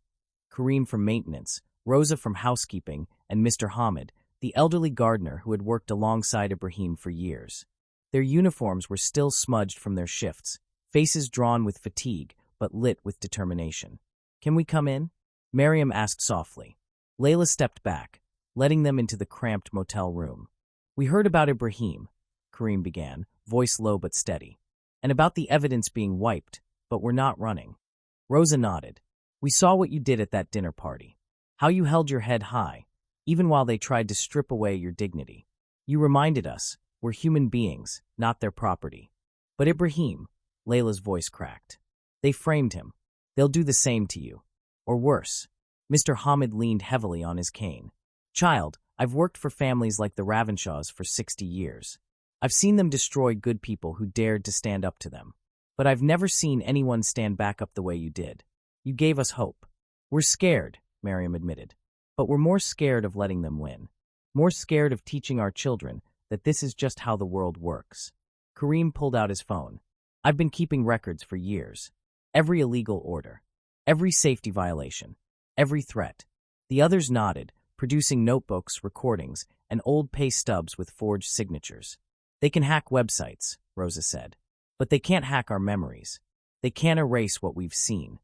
Kareem from maintenance, Rosa from housekeeping, and Mr. Hamid, the elderly gardener who had worked alongside Ibrahim for years. Their uniforms were still smudged from their shifts, faces drawn with fatigue but lit with determination. "Can we come in?" Miriam asked softly. Layla stepped back, letting them into the cramped motel room. "We heard about Ibrahim," Kareem began, voice low but steady, "and about the evidence being wiped, but we're not running." Rosa nodded. "We saw what you did at that dinner party. How you held your head high, even while they tried to strip away your dignity. You reminded us, we're human beings, not their property. But Ibrahim," Layla's voice cracked. "They framed him. They'll do the same to you. Or worse." Mr. Hamid leaned heavily on his cane. "Child, I've worked for families like the Ravenshaws for 60 years. I've seen them destroy good people who dared to stand up to them. But I've never seen anyone stand back up the way you did. You gave us hope. We're scared," Miriam admitted. "But we're more scared of letting them win. More scared of teaching our children that this is just how the world works." Kareem pulled out his phone. "I've been keeping records for years. Every illegal order. Every safety violation. Every threat." The others nodded, producing notebooks, recordings, and old pay stubs with forged signatures. "They can hack websites," Rosa said. "But they can't hack our memories. They can't erase what we've seen."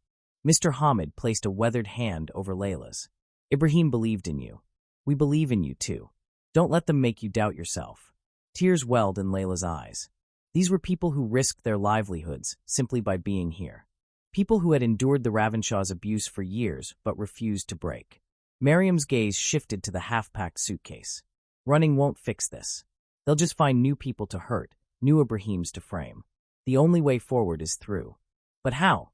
Mr. Hamid placed a weathered hand over Layla's. "Ibrahim believed in you. We believe in you too. Don't let them make you doubt yourself." Tears welled in Layla's eyes. These were people who risked their livelihoods simply by being here. People who had endured the Ravenshaws' abuse for years but refused to break. Miriam's gaze shifted to the half-packed suitcase. "Running won't fix this. They'll just find new people to hurt, new Ibrahims to frame. The only way forward is through." "But how?"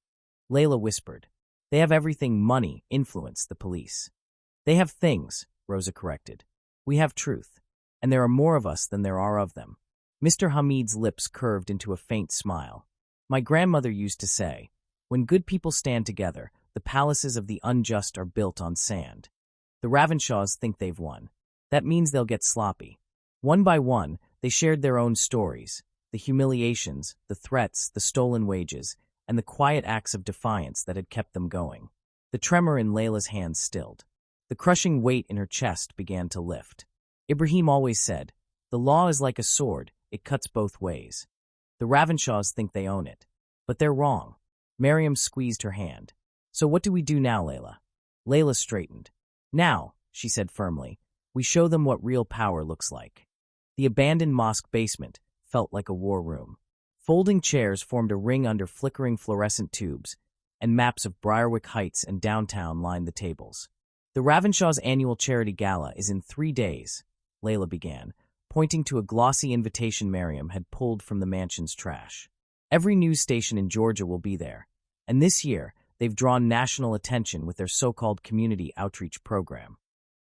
Layla whispered. "They have everything: money, influence, the police." "They have things," Rosa corrected. "We have truth. And there are more of us than there are of them." Mr. Hamid's lips curved into a faint smile. "My grandmother used to say, when good people stand together, the palaces of the unjust are built on sand. The Ravenshaws think they've won. That means they'll get sloppy." One by one, they shared their own stories, the humiliations, the threats, the stolen wages, and the quiet acts of defiance that had kept them going. The tremor in Layla's hands stilled. The crushing weight in her chest began to lift. Ibrahim always said, "The law is like a sword, it cuts both ways." The Ravenshaws think they own it. But they're wrong. Miriam squeezed her hand. So what do we do now, Layla? Layla straightened. Now, she said firmly, we show them what real power looks like. The abandoned mosque basement felt like a war room. Folding chairs formed a ring under flickering fluorescent tubes, and maps of Briarwick Heights and downtown lined the tables. The Ravenshaw's annual charity gala is in 3 days, Layla began, pointing to a glossy invitation Miriam had pulled from the mansion's trash. Every news station in Georgia will be there, and this year they've drawn national attention with their so-called community outreach program.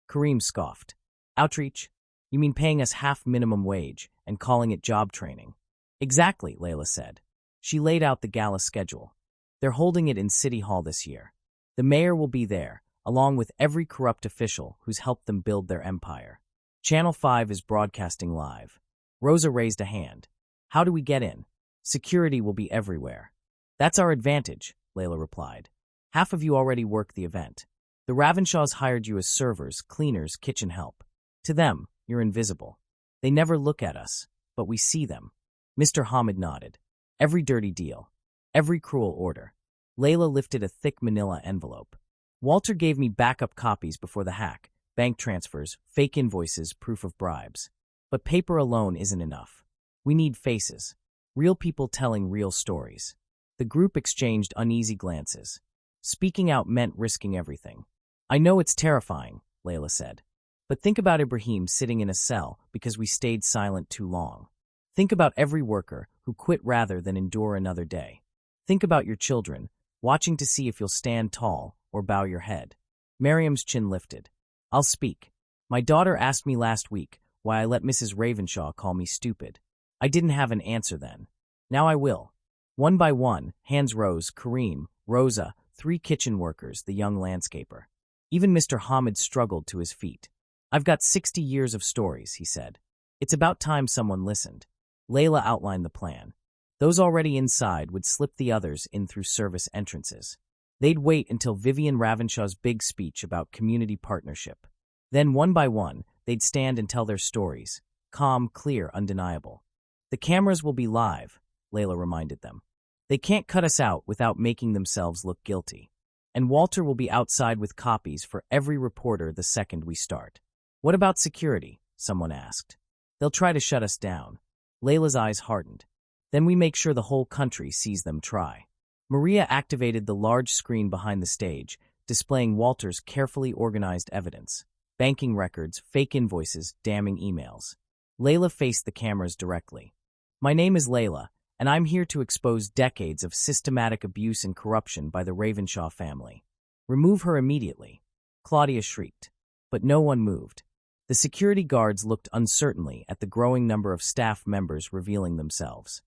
Kareem scoffed. Outreach? You mean paying us half minimum wage and calling it job training? Exactly, Layla said. She laid out the gala schedule. They're holding it in City Hall this year. The mayor will be there, along with every corrupt official who's helped them build their empire. Channel 5 is broadcasting live. Rosa raised a hand. How do we get in? Security will be everywhere. That's our advantage, Layla replied. Half of you already work the event. The Ravenshaws hired you as servers, cleaners, kitchen help. To them, you're invisible. They never look at us, but we see them. Mr. Hamid nodded. Every dirty deal. Every cruel order. Layla lifted a thick manila envelope. Walter gave me backup copies before the hack. Bank transfers, fake invoices, proof of bribes. But paper alone isn't enough. We need faces. Real people telling real stories. The group exchanged uneasy glances. Speaking out meant risking everything. I know it's terrifying, Layla said. But think about Ibrahim sitting in a cell because we stayed silent too long. Think about every worker who quit rather than endure another day. Think about your children, watching to see if you'll stand tall or bow your head. Miriam's chin lifted. I'll speak. My daughter asked me last week why I let Mrs. Ravenshaw call me stupid. I didn't have an answer then. Now I will. One by one, hands rose, Kareem, Rosa, 3 kitchen workers, the young landscaper. Even Mr. Hamid struggled to his feet. I've got 60 years of stories, he said. It's about time someone listened. Layla outlined the plan. Those already inside would slip the others in through service entrances. They'd wait until Vivian Ravenshaw's big speech about community partnership. Then, one by one, they'd stand and tell their stories. Calm, clear, undeniable. The cameras will be live, Layla reminded them. They can't cut us out without making themselves look guilty. And Walter will be outside with copies for every reporter the second we start. What about security? Someone asked. They'll try to shut us down. Layla's eyes hardened. Then we make sure the whole country sees them try. Maria activated the large screen behind the stage, displaying Walter's carefully organized evidence. Banking records, fake invoices, damning emails. Layla faced the cameras directly. My name is Layla, and I'm here to expose decades of systematic abuse and corruption by the Ravenshaw family. Remove her immediately. Claudia shrieked. But no one moved. The security guards looked uncertainly at the growing number of staff members revealing themselves.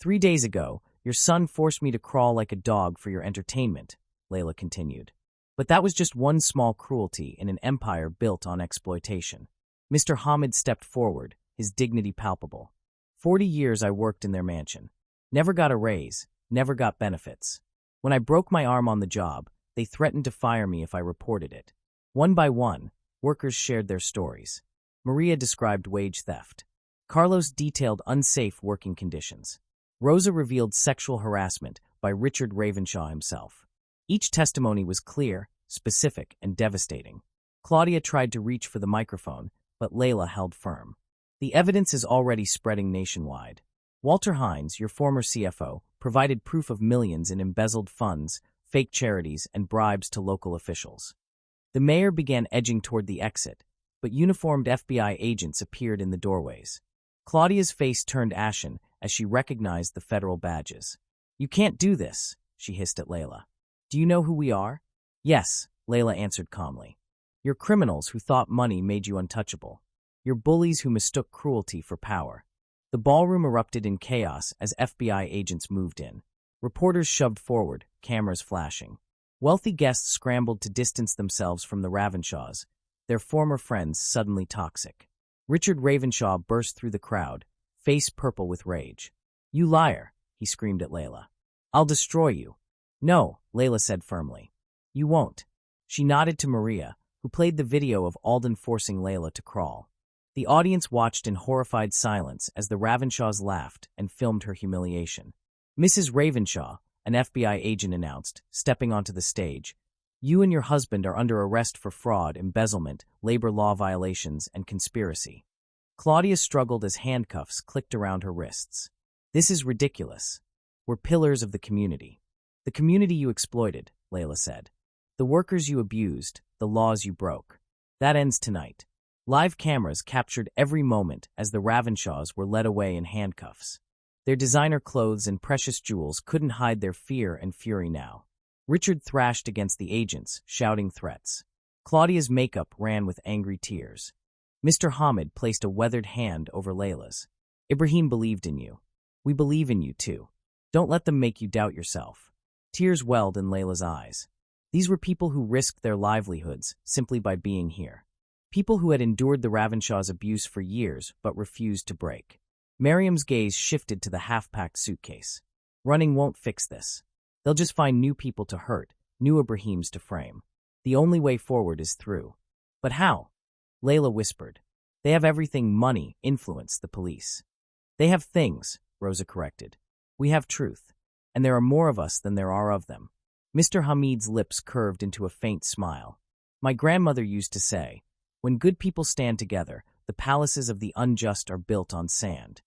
3 days ago, your son forced me to crawl like a dog for your entertainment, Layla continued. But that was just one small cruelty in an empire built on exploitation. Mr. Hamid stepped forward, his dignity palpable. 40 years I worked in their mansion. Never got a raise, never got benefits. When I broke my arm on the job, they threatened to fire me if I reported it. One by one, workers shared their stories. Maria described wage theft. Carlos detailed unsafe working conditions. Rosa revealed sexual harassment by Richard Ravenshaw himself. Each testimony was clear, specific, and devastating. Claudia tried to reach for the microphone, but Layla held firm. The evidence is already spreading nationwide. Walter Hines, your former CFO, provided proof of millions in embezzled funds, fake charities, and bribes to local officials. The mayor began edging toward the exit, but uniformed FBI agents appeared in the doorways. Claudia's face turned ashen as she recognized the federal badges. You can't do this, she hissed at Layla. Do you know who we are? Yes, Layla answered calmly. You're criminals who thought money made you untouchable. You're bullies who mistook cruelty for power. The ballroom erupted in chaos as FBI agents moved in. Reporters shoved forward, cameras flashing. Wealthy guests scrambled to distance themselves from the Ravenshaws, their former friends suddenly toxic. Richard Ravenshaw burst through the crowd, face purple with rage. You liar, he screamed at Layla. I'll destroy you. No, Layla said firmly. You won't. She nodded to Maria, who played the video of Alden forcing Layla to crawl. The audience watched in horrified silence as the Ravenshaws laughed and filmed her humiliation. Mrs. Ravenshaw, an FBI agent announced, stepping onto the stage. You and your husband are under arrest for fraud, embezzlement, labor law violations, and conspiracy. Claudia struggled as handcuffs clicked around her wrists. This is ridiculous. We're pillars of the community. The community you exploited, Layla said. The workers you abused, the laws you broke. That ends tonight. Live cameras captured every moment as the Ravenshaws were led away in handcuffs. Their designer clothes and precious jewels couldn't hide their fear and fury now. Richard thrashed against the agents, shouting threats. Claudia's makeup ran with angry tears. Mr. Hamid placed a weathered hand over Layla's. Ibrahim believed in you. We believe in you too. Don't let them make you doubt yourself. Tears welled in Layla's eyes. These were people who risked their livelihoods simply by being here. People who had endured the Ravenshaws' abuse for years but refused to break. Miriam's gaze shifted to the half-packed suitcase. Running won't fix this. They'll just find new people to hurt, new Ibrahims to frame. The only way forward is through. But how? Layla whispered. They have everything: money, influence, the police. They have things, Rosa corrected. We have truth. And there are more of us than there are of them. Mr. Hamid's lips curved into a faint smile. My grandmother used to say, when good people stand together, the palaces of the unjust are built on sand.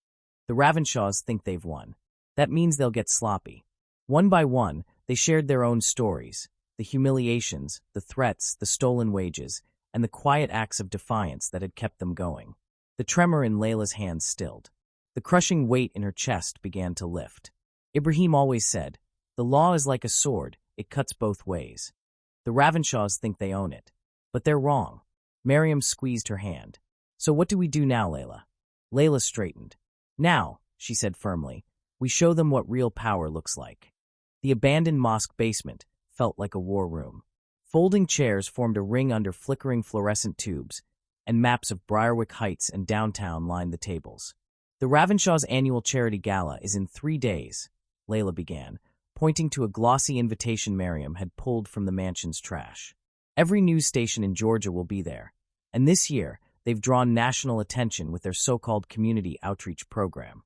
The Ravenshaws think they've won. That means they'll get sloppy. One by one, they shared their own stories, the humiliations, the threats, the stolen wages, and the quiet acts of defiance that had kept them going. The tremor in Layla's hands stilled. The crushing weight in her chest began to lift. Ibrahim always said, the law is like a sword, it cuts both ways. The Ravenshaws think they own it. But they're wrong. Miriam squeezed her hand. So what do we do now, Layla? Layla straightened. Now, she said firmly, we show them what real power looks like. The abandoned mosque basement felt like a war room. Folding chairs formed a ring under flickering fluorescent tubes, and maps of Briarwick Heights and downtown lined the tables. The Ravenshaws' annual charity gala is in 3 days, Layla began, pointing to a glossy invitation Miriam had pulled from the mansion's trash. Every news station in Georgia will be there, and this year they've drawn national attention with their so-called community outreach program.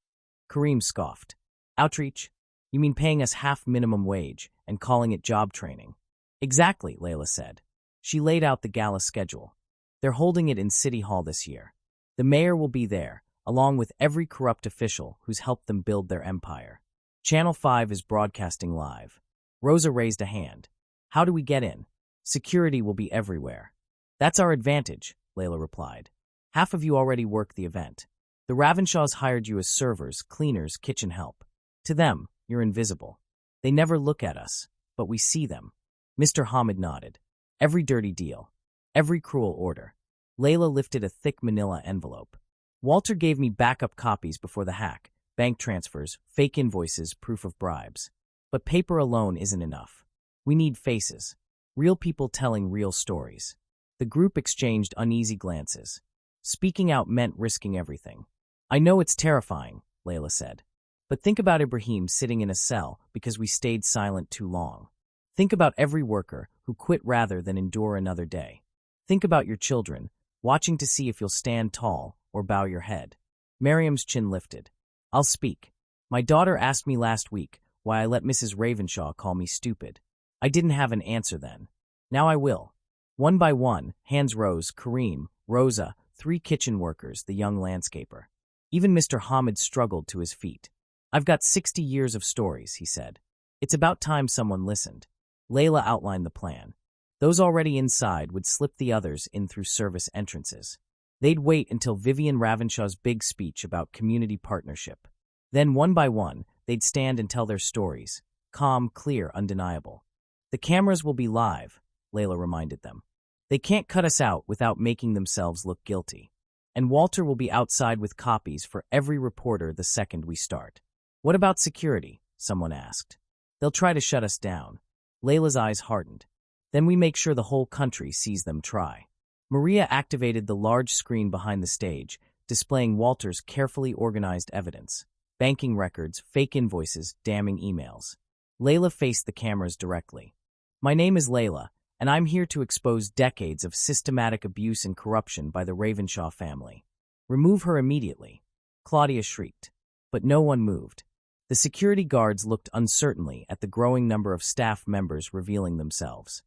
Kareem scoffed. Outreach? You mean paying us half minimum wage and calling it job training? Exactly, Layla said. She laid out the gala schedule. They're holding it in City Hall this year. The mayor will be there, along with every corrupt official who's helped them build their empire. Channel 5 is broadcasting live. Rosa raised a hand. How do we get in? Security will be everywhere. That's our advantage, Layla replied. Half of you already work the event. The Ravenshaws hired you as servers, cleaners, kitchen help. To them, you're invisible. They never look at us, but we see them. Mr. Hamid nodded. Every dirty deal. Every cruel order. Layla lifted a thick manila envelope. Walter gave me backup copies before the hack. Bank transfers, fake invoices, proof of bribes. But paper alone isn't enough. We need faces. Real people telling real stories. The group exchanged uneasy glances. Speaking out meant risking everything. I know it's terrifying, Layla said. But think about Ibrahim sitting in a cell because we stayed silent too long. Think about every worker who quit rather than endure another day. Think about your children, watching to see if you'll stand tall or bow your head. Miriam's chin lifted. I'll speak. My daughter asked me last week why I let Mrs. Ravenshaw call me stupid. I didn't have an answer then. Now I will. One by one, hands rose: Kareem, Rosa, 3 kitchen workers, the young landscaper. Even Mr. Hamid struggled to his feet. I've got 60 years of stories, he said. It's about time someone listened. Layla outlined the plan. Those already inside would slip the others in through service entrances. They'd wait until Vivian Ravenshaw's big speech about community partnership. Then, one by one, they'd stand and tell their stories. Calm, clear, undeniable. The cameras will be live, Layla reminded them. They can't cut us out without making themselves look guilty. And Walter will be outside with copies for every reporter the second we start. What about security? Someone asked. They'll try to shut us down. Layla's eyes hardened. Then we make sure the whole country sees them try. Maria activated the large screen behind the stage, displaying Walter's carefully organized evidence. Banking records, fake invoices, damning emails. Layla faced the cameras directly. My name is Layla, and I'm here to expose decades of systematic abuse and corruption by the Ravenshaw family. Remove her immediately. Claudia shrieked. But no one moved. The security guards looked uncertainly at the growing number of staff members revealing themselves.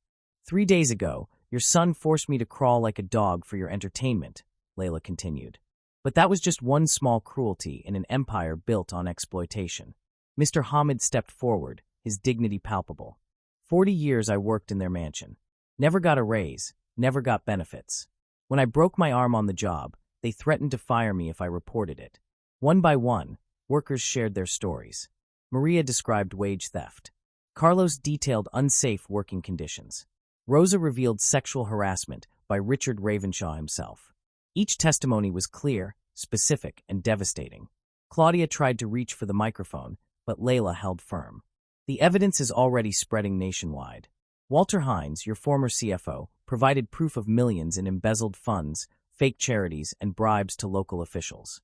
3 days ago, your son forced me to crawl like a dog for your entertainment, Layla continued. But that was just one small cruelty in an empire built on exploitation. Mr. Hamid stepped forward, his dignity palpable. 40 years I worked in their mansion. Never got a raise, never got benefits. When I broke my arm on the job, they threatened to fire me if I reported it. One by one, workers shared their stories. Maria described wage theft. Carlos detailed unsafe working conditions. Rosa revealed sexual harassment by Richard Ravenshaw himself. Each testimony was clear, specific, and devastating. Claudia tried to reach for the microphone, but Layla held firm. The evidence is already spreading nationwide. Walter Hines, your former CFO, provided proof of millions in embezzled funds, fake charities, and bribes to local officials.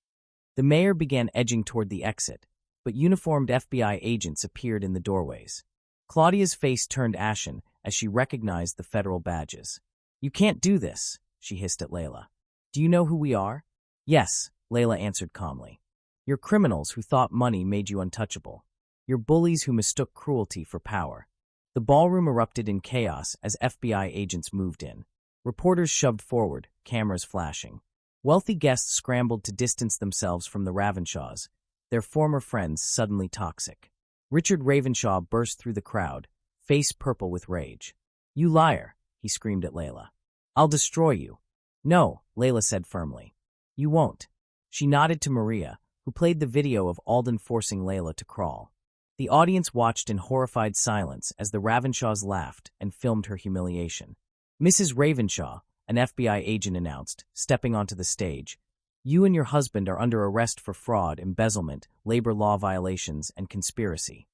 The mayor began edging toward the exit, but uniformed FBI agents appeared in the doorways. Claudia's face turned ashen as she recognized the federal badges. "You can't do this," she hissed at Layla. "Do you know who we are?" "Yes," Layla answered calmly. "You're criminals who thought money made you untouchable. You're bullies who mistook cruelty for power." The ballroom erupted in chaos as FBI agents moved in. Reporters shoved forward, cameras flashing. Wealthy guests scrambled to distance themselves from the Ravenshaws, their former friends suddenly toxic. Richard Ravenshaw burst through the crowd, face purple with rage. "You liar," he screamed at Layla. "I'll destroy you." "No," Layla said firmly. "You won't." She nodded to Maria, who played the video of Alden forcing Layla to crawl. The audience watched in horrified silence as the Ravenshaws laughed and filmed her humiliation. "Mrs. Ravenshaw," an FBI agent announced, stepping onto the stage, "you and your husband are under arrest for fraud, embezzlement, labor law violations, and conspiracy."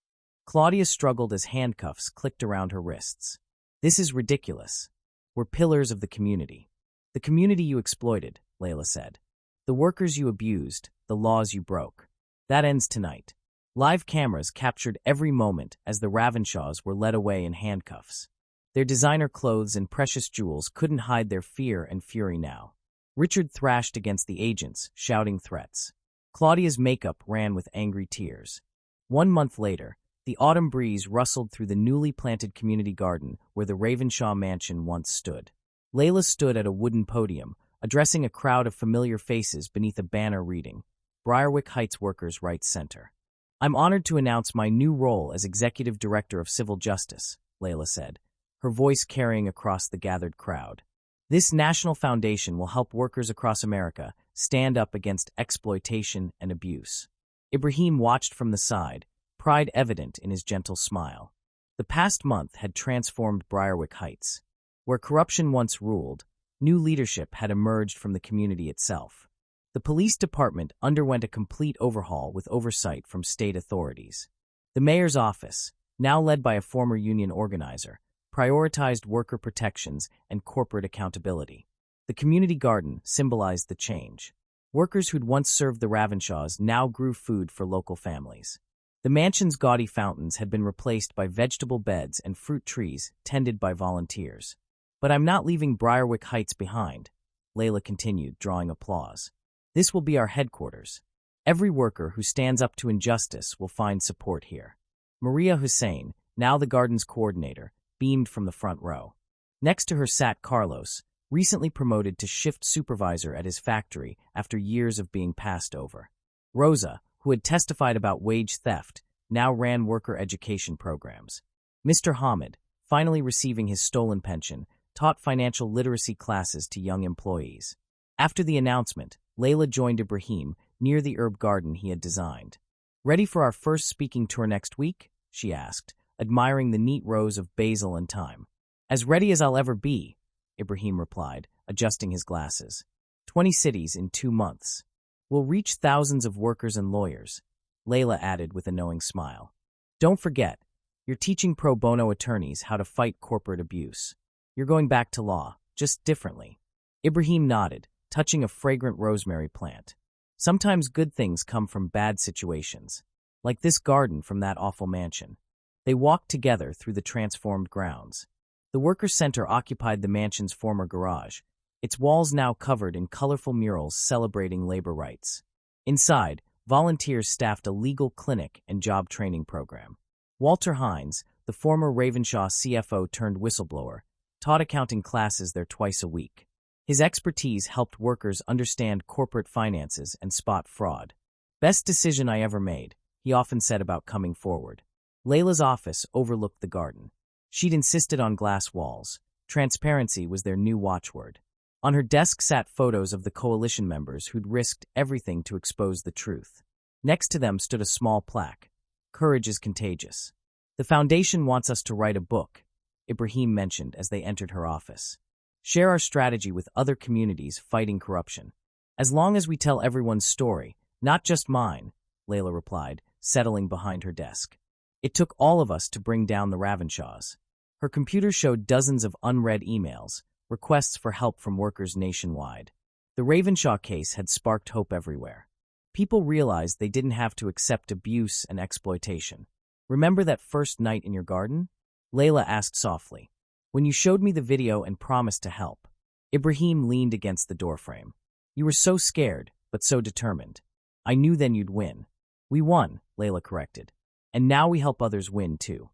Claudia struggled as handcuffs clicked around her wrists. "This is ridiculous. We're pillars of the community." "The community you exploited," Layla said. "The workers you abused, the laws you broke. That ends tonight." Live cameras captured every moment as the Ravenshaws were led away in handcuffs. Their designer clothes and precious jewels couldn't hide their fear and fury now. Richard thrashed against the agents, shouting threats. Claudia's makeup ran with angry tears. 1 month later, the autumn breeze rustled through the newly planted community garden where the Ravenshaw mansion once stood. Layla stood at a wooden podium, addressing a crowd of familiar faces beneath a banner reading, "Briarwick Heights Workers' Rights Center." "I'm honored to announce my new role as Executive Director of Civil Justice," Layla said, her voice carrying across the gathered crowd. "This national foundation will help workers across America stand up against exploitation and abuse." Ibrahim watched from the side, pride evident in his gentle smile. The past month had transformed Briarwick Heights. Where corruption once ruled, new leadership had emerged from the community itself. The police department underwent a complete overhaul with oversight from state authorities. The mayor's office, now led by a former union organizer, prioritized worker protections and corporate accountability. The community garden symbolized the change. Workers who'd once served the Ravenshaws now grew food for local families. The mansion's gaudy fountains had been replaced by vegetable beds and fruit trees tended by volunteers. "But I'm not leaving Briarwick Heights behind," Layla continued, drawing applause. "This will be our headquarters. Every worker who stands up to injustice will find support here." Maria Hussein, now the garden's coordinator, beamed from the front row. Next to her sat Carlos, recently promoted to shift supervisor at his factory after years of being passed over. Rosa, who had testified about wage theft, now ran worker education programs. Mr. Hamid, finally receiving his stolen pension, taught financial literacy classes to young employees. After the announcement, Layla joined Ibrahim near the herb garden he had designed. "Ready for our first speaking tour next week?" she asked, admiring the neat rows of basil and thyme. "As ready as I'll ever be," Ibrahim replied, adjusting his glasses. 20 cities in 2 months. We'll reach thousands of workers and lawyers," Layla added with a knowing smile. "Don't forget, you're teaching pro bono attorneys how to fight corporate abuse. You're going back to law, just differently." Ibrahim nodded, touching a fragrant rosemary plant. Sometimes good things come from bad situations, like this garden from that awful mansion. They walked together through the transformed grounds. The worker center occupied the mansion's former garage, its walls now covered in colorful murals celebrating labor rights. Inside, volunteers staffed a legal clinic and job training program. Walter Hines, the former Ravenshaw CFO turned whistleblower, taught accounting classes there twice a week. His expertise helped workers understand corporate finances and spot fraud. Best decision I ever made, he often said about coming forward. Layla's office overlooked the garden. She'd insisted on glass walls. Transparency was their new watchword. On her desk sat photos of the coalition members who'd risked everything to expose the truth. Next to them stood a small plaque. Courage is contagious. The foundation wants us to write a book, Ibrahim mentioned as they entered her office. Share our strategy with other communities fighting corruption. As long as we tell everyone's story, not just mine, Layla replied, settling behind her desk. It took all of us to bring down the Ravenshaws. Her computer showed dozens of unread emails, requests for help from workers nationwide. The Ravenshaw case had sparked hope everywhere. People realized they didn't have to accept abuse and exploitation. Remember that first night in your garden? Layla asked softly. When you showed me the video and promised to help. Ibrahim leaned against the doorframe. You were so scared, but so determined. I knew then you'd win. We won, Layla corrected. And now we help others win, too.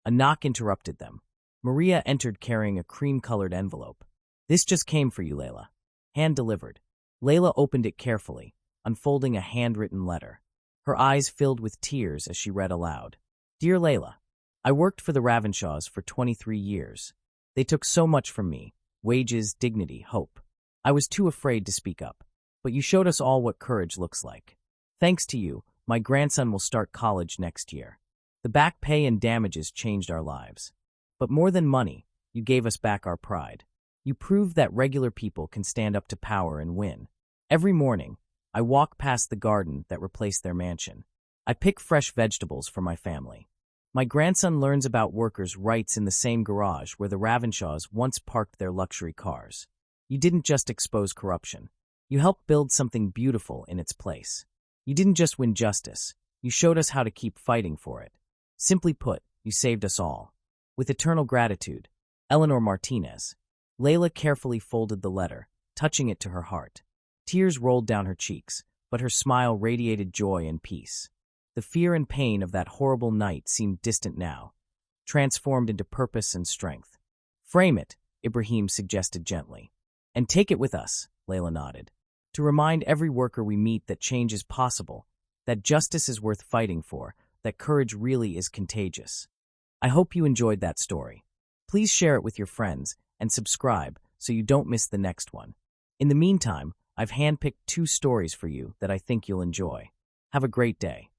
A knock interrupted them. Maria entered carrying a cream-colored envelope. This just came for you, Layla. Hand-delivered. Layla opened it carefully, unfolding a handwritten letter. Her eyes filled with tears as she read aloud. Dear Layla, I worked for the Ravenshaws for 23 years. They took so much from me, wages, dignity, hope. I was too afraid to speak up. But you showed us all what courage looks like. Thanks to you, my grandson will start college next year. The back pay and damages changed our lives. But more than money, you gave us back our pride. You proved that regular people can stand up to power and win. Every morning, I walk past the garden that replaced their mansion. I pick fresh vegetables for my family. My grandson learns about workers' rights in the same garage where the Ravenshaws once parked their luxury cars. You didn't just expose corruption. You helped build something beautiful in its place. You didn't just win justice. You showed us how to keep fighting for it. Simply put, you saved us all. With eternal gratitude, Eleanor Martinez. Layla carefully folded the letter, touching it to her heart. Tears rolled down her cheeks, but her smile radiated joy and peace. The fear and pain of that horrible night seemed distant now, transformed into purpose and strength. Frame it, Ibrahim suggested gently. And take it with us, Layla nodded. To remind every worker we meet that change is possible, that justice is worth fighting for, that courage really is contagious. I hope you enjoyed that story. Please share it with your friends and subscribe so you don't miss the next one. In the meantime, I've handpicked 2 stories for you that I think you'll enjoy. Have a great day.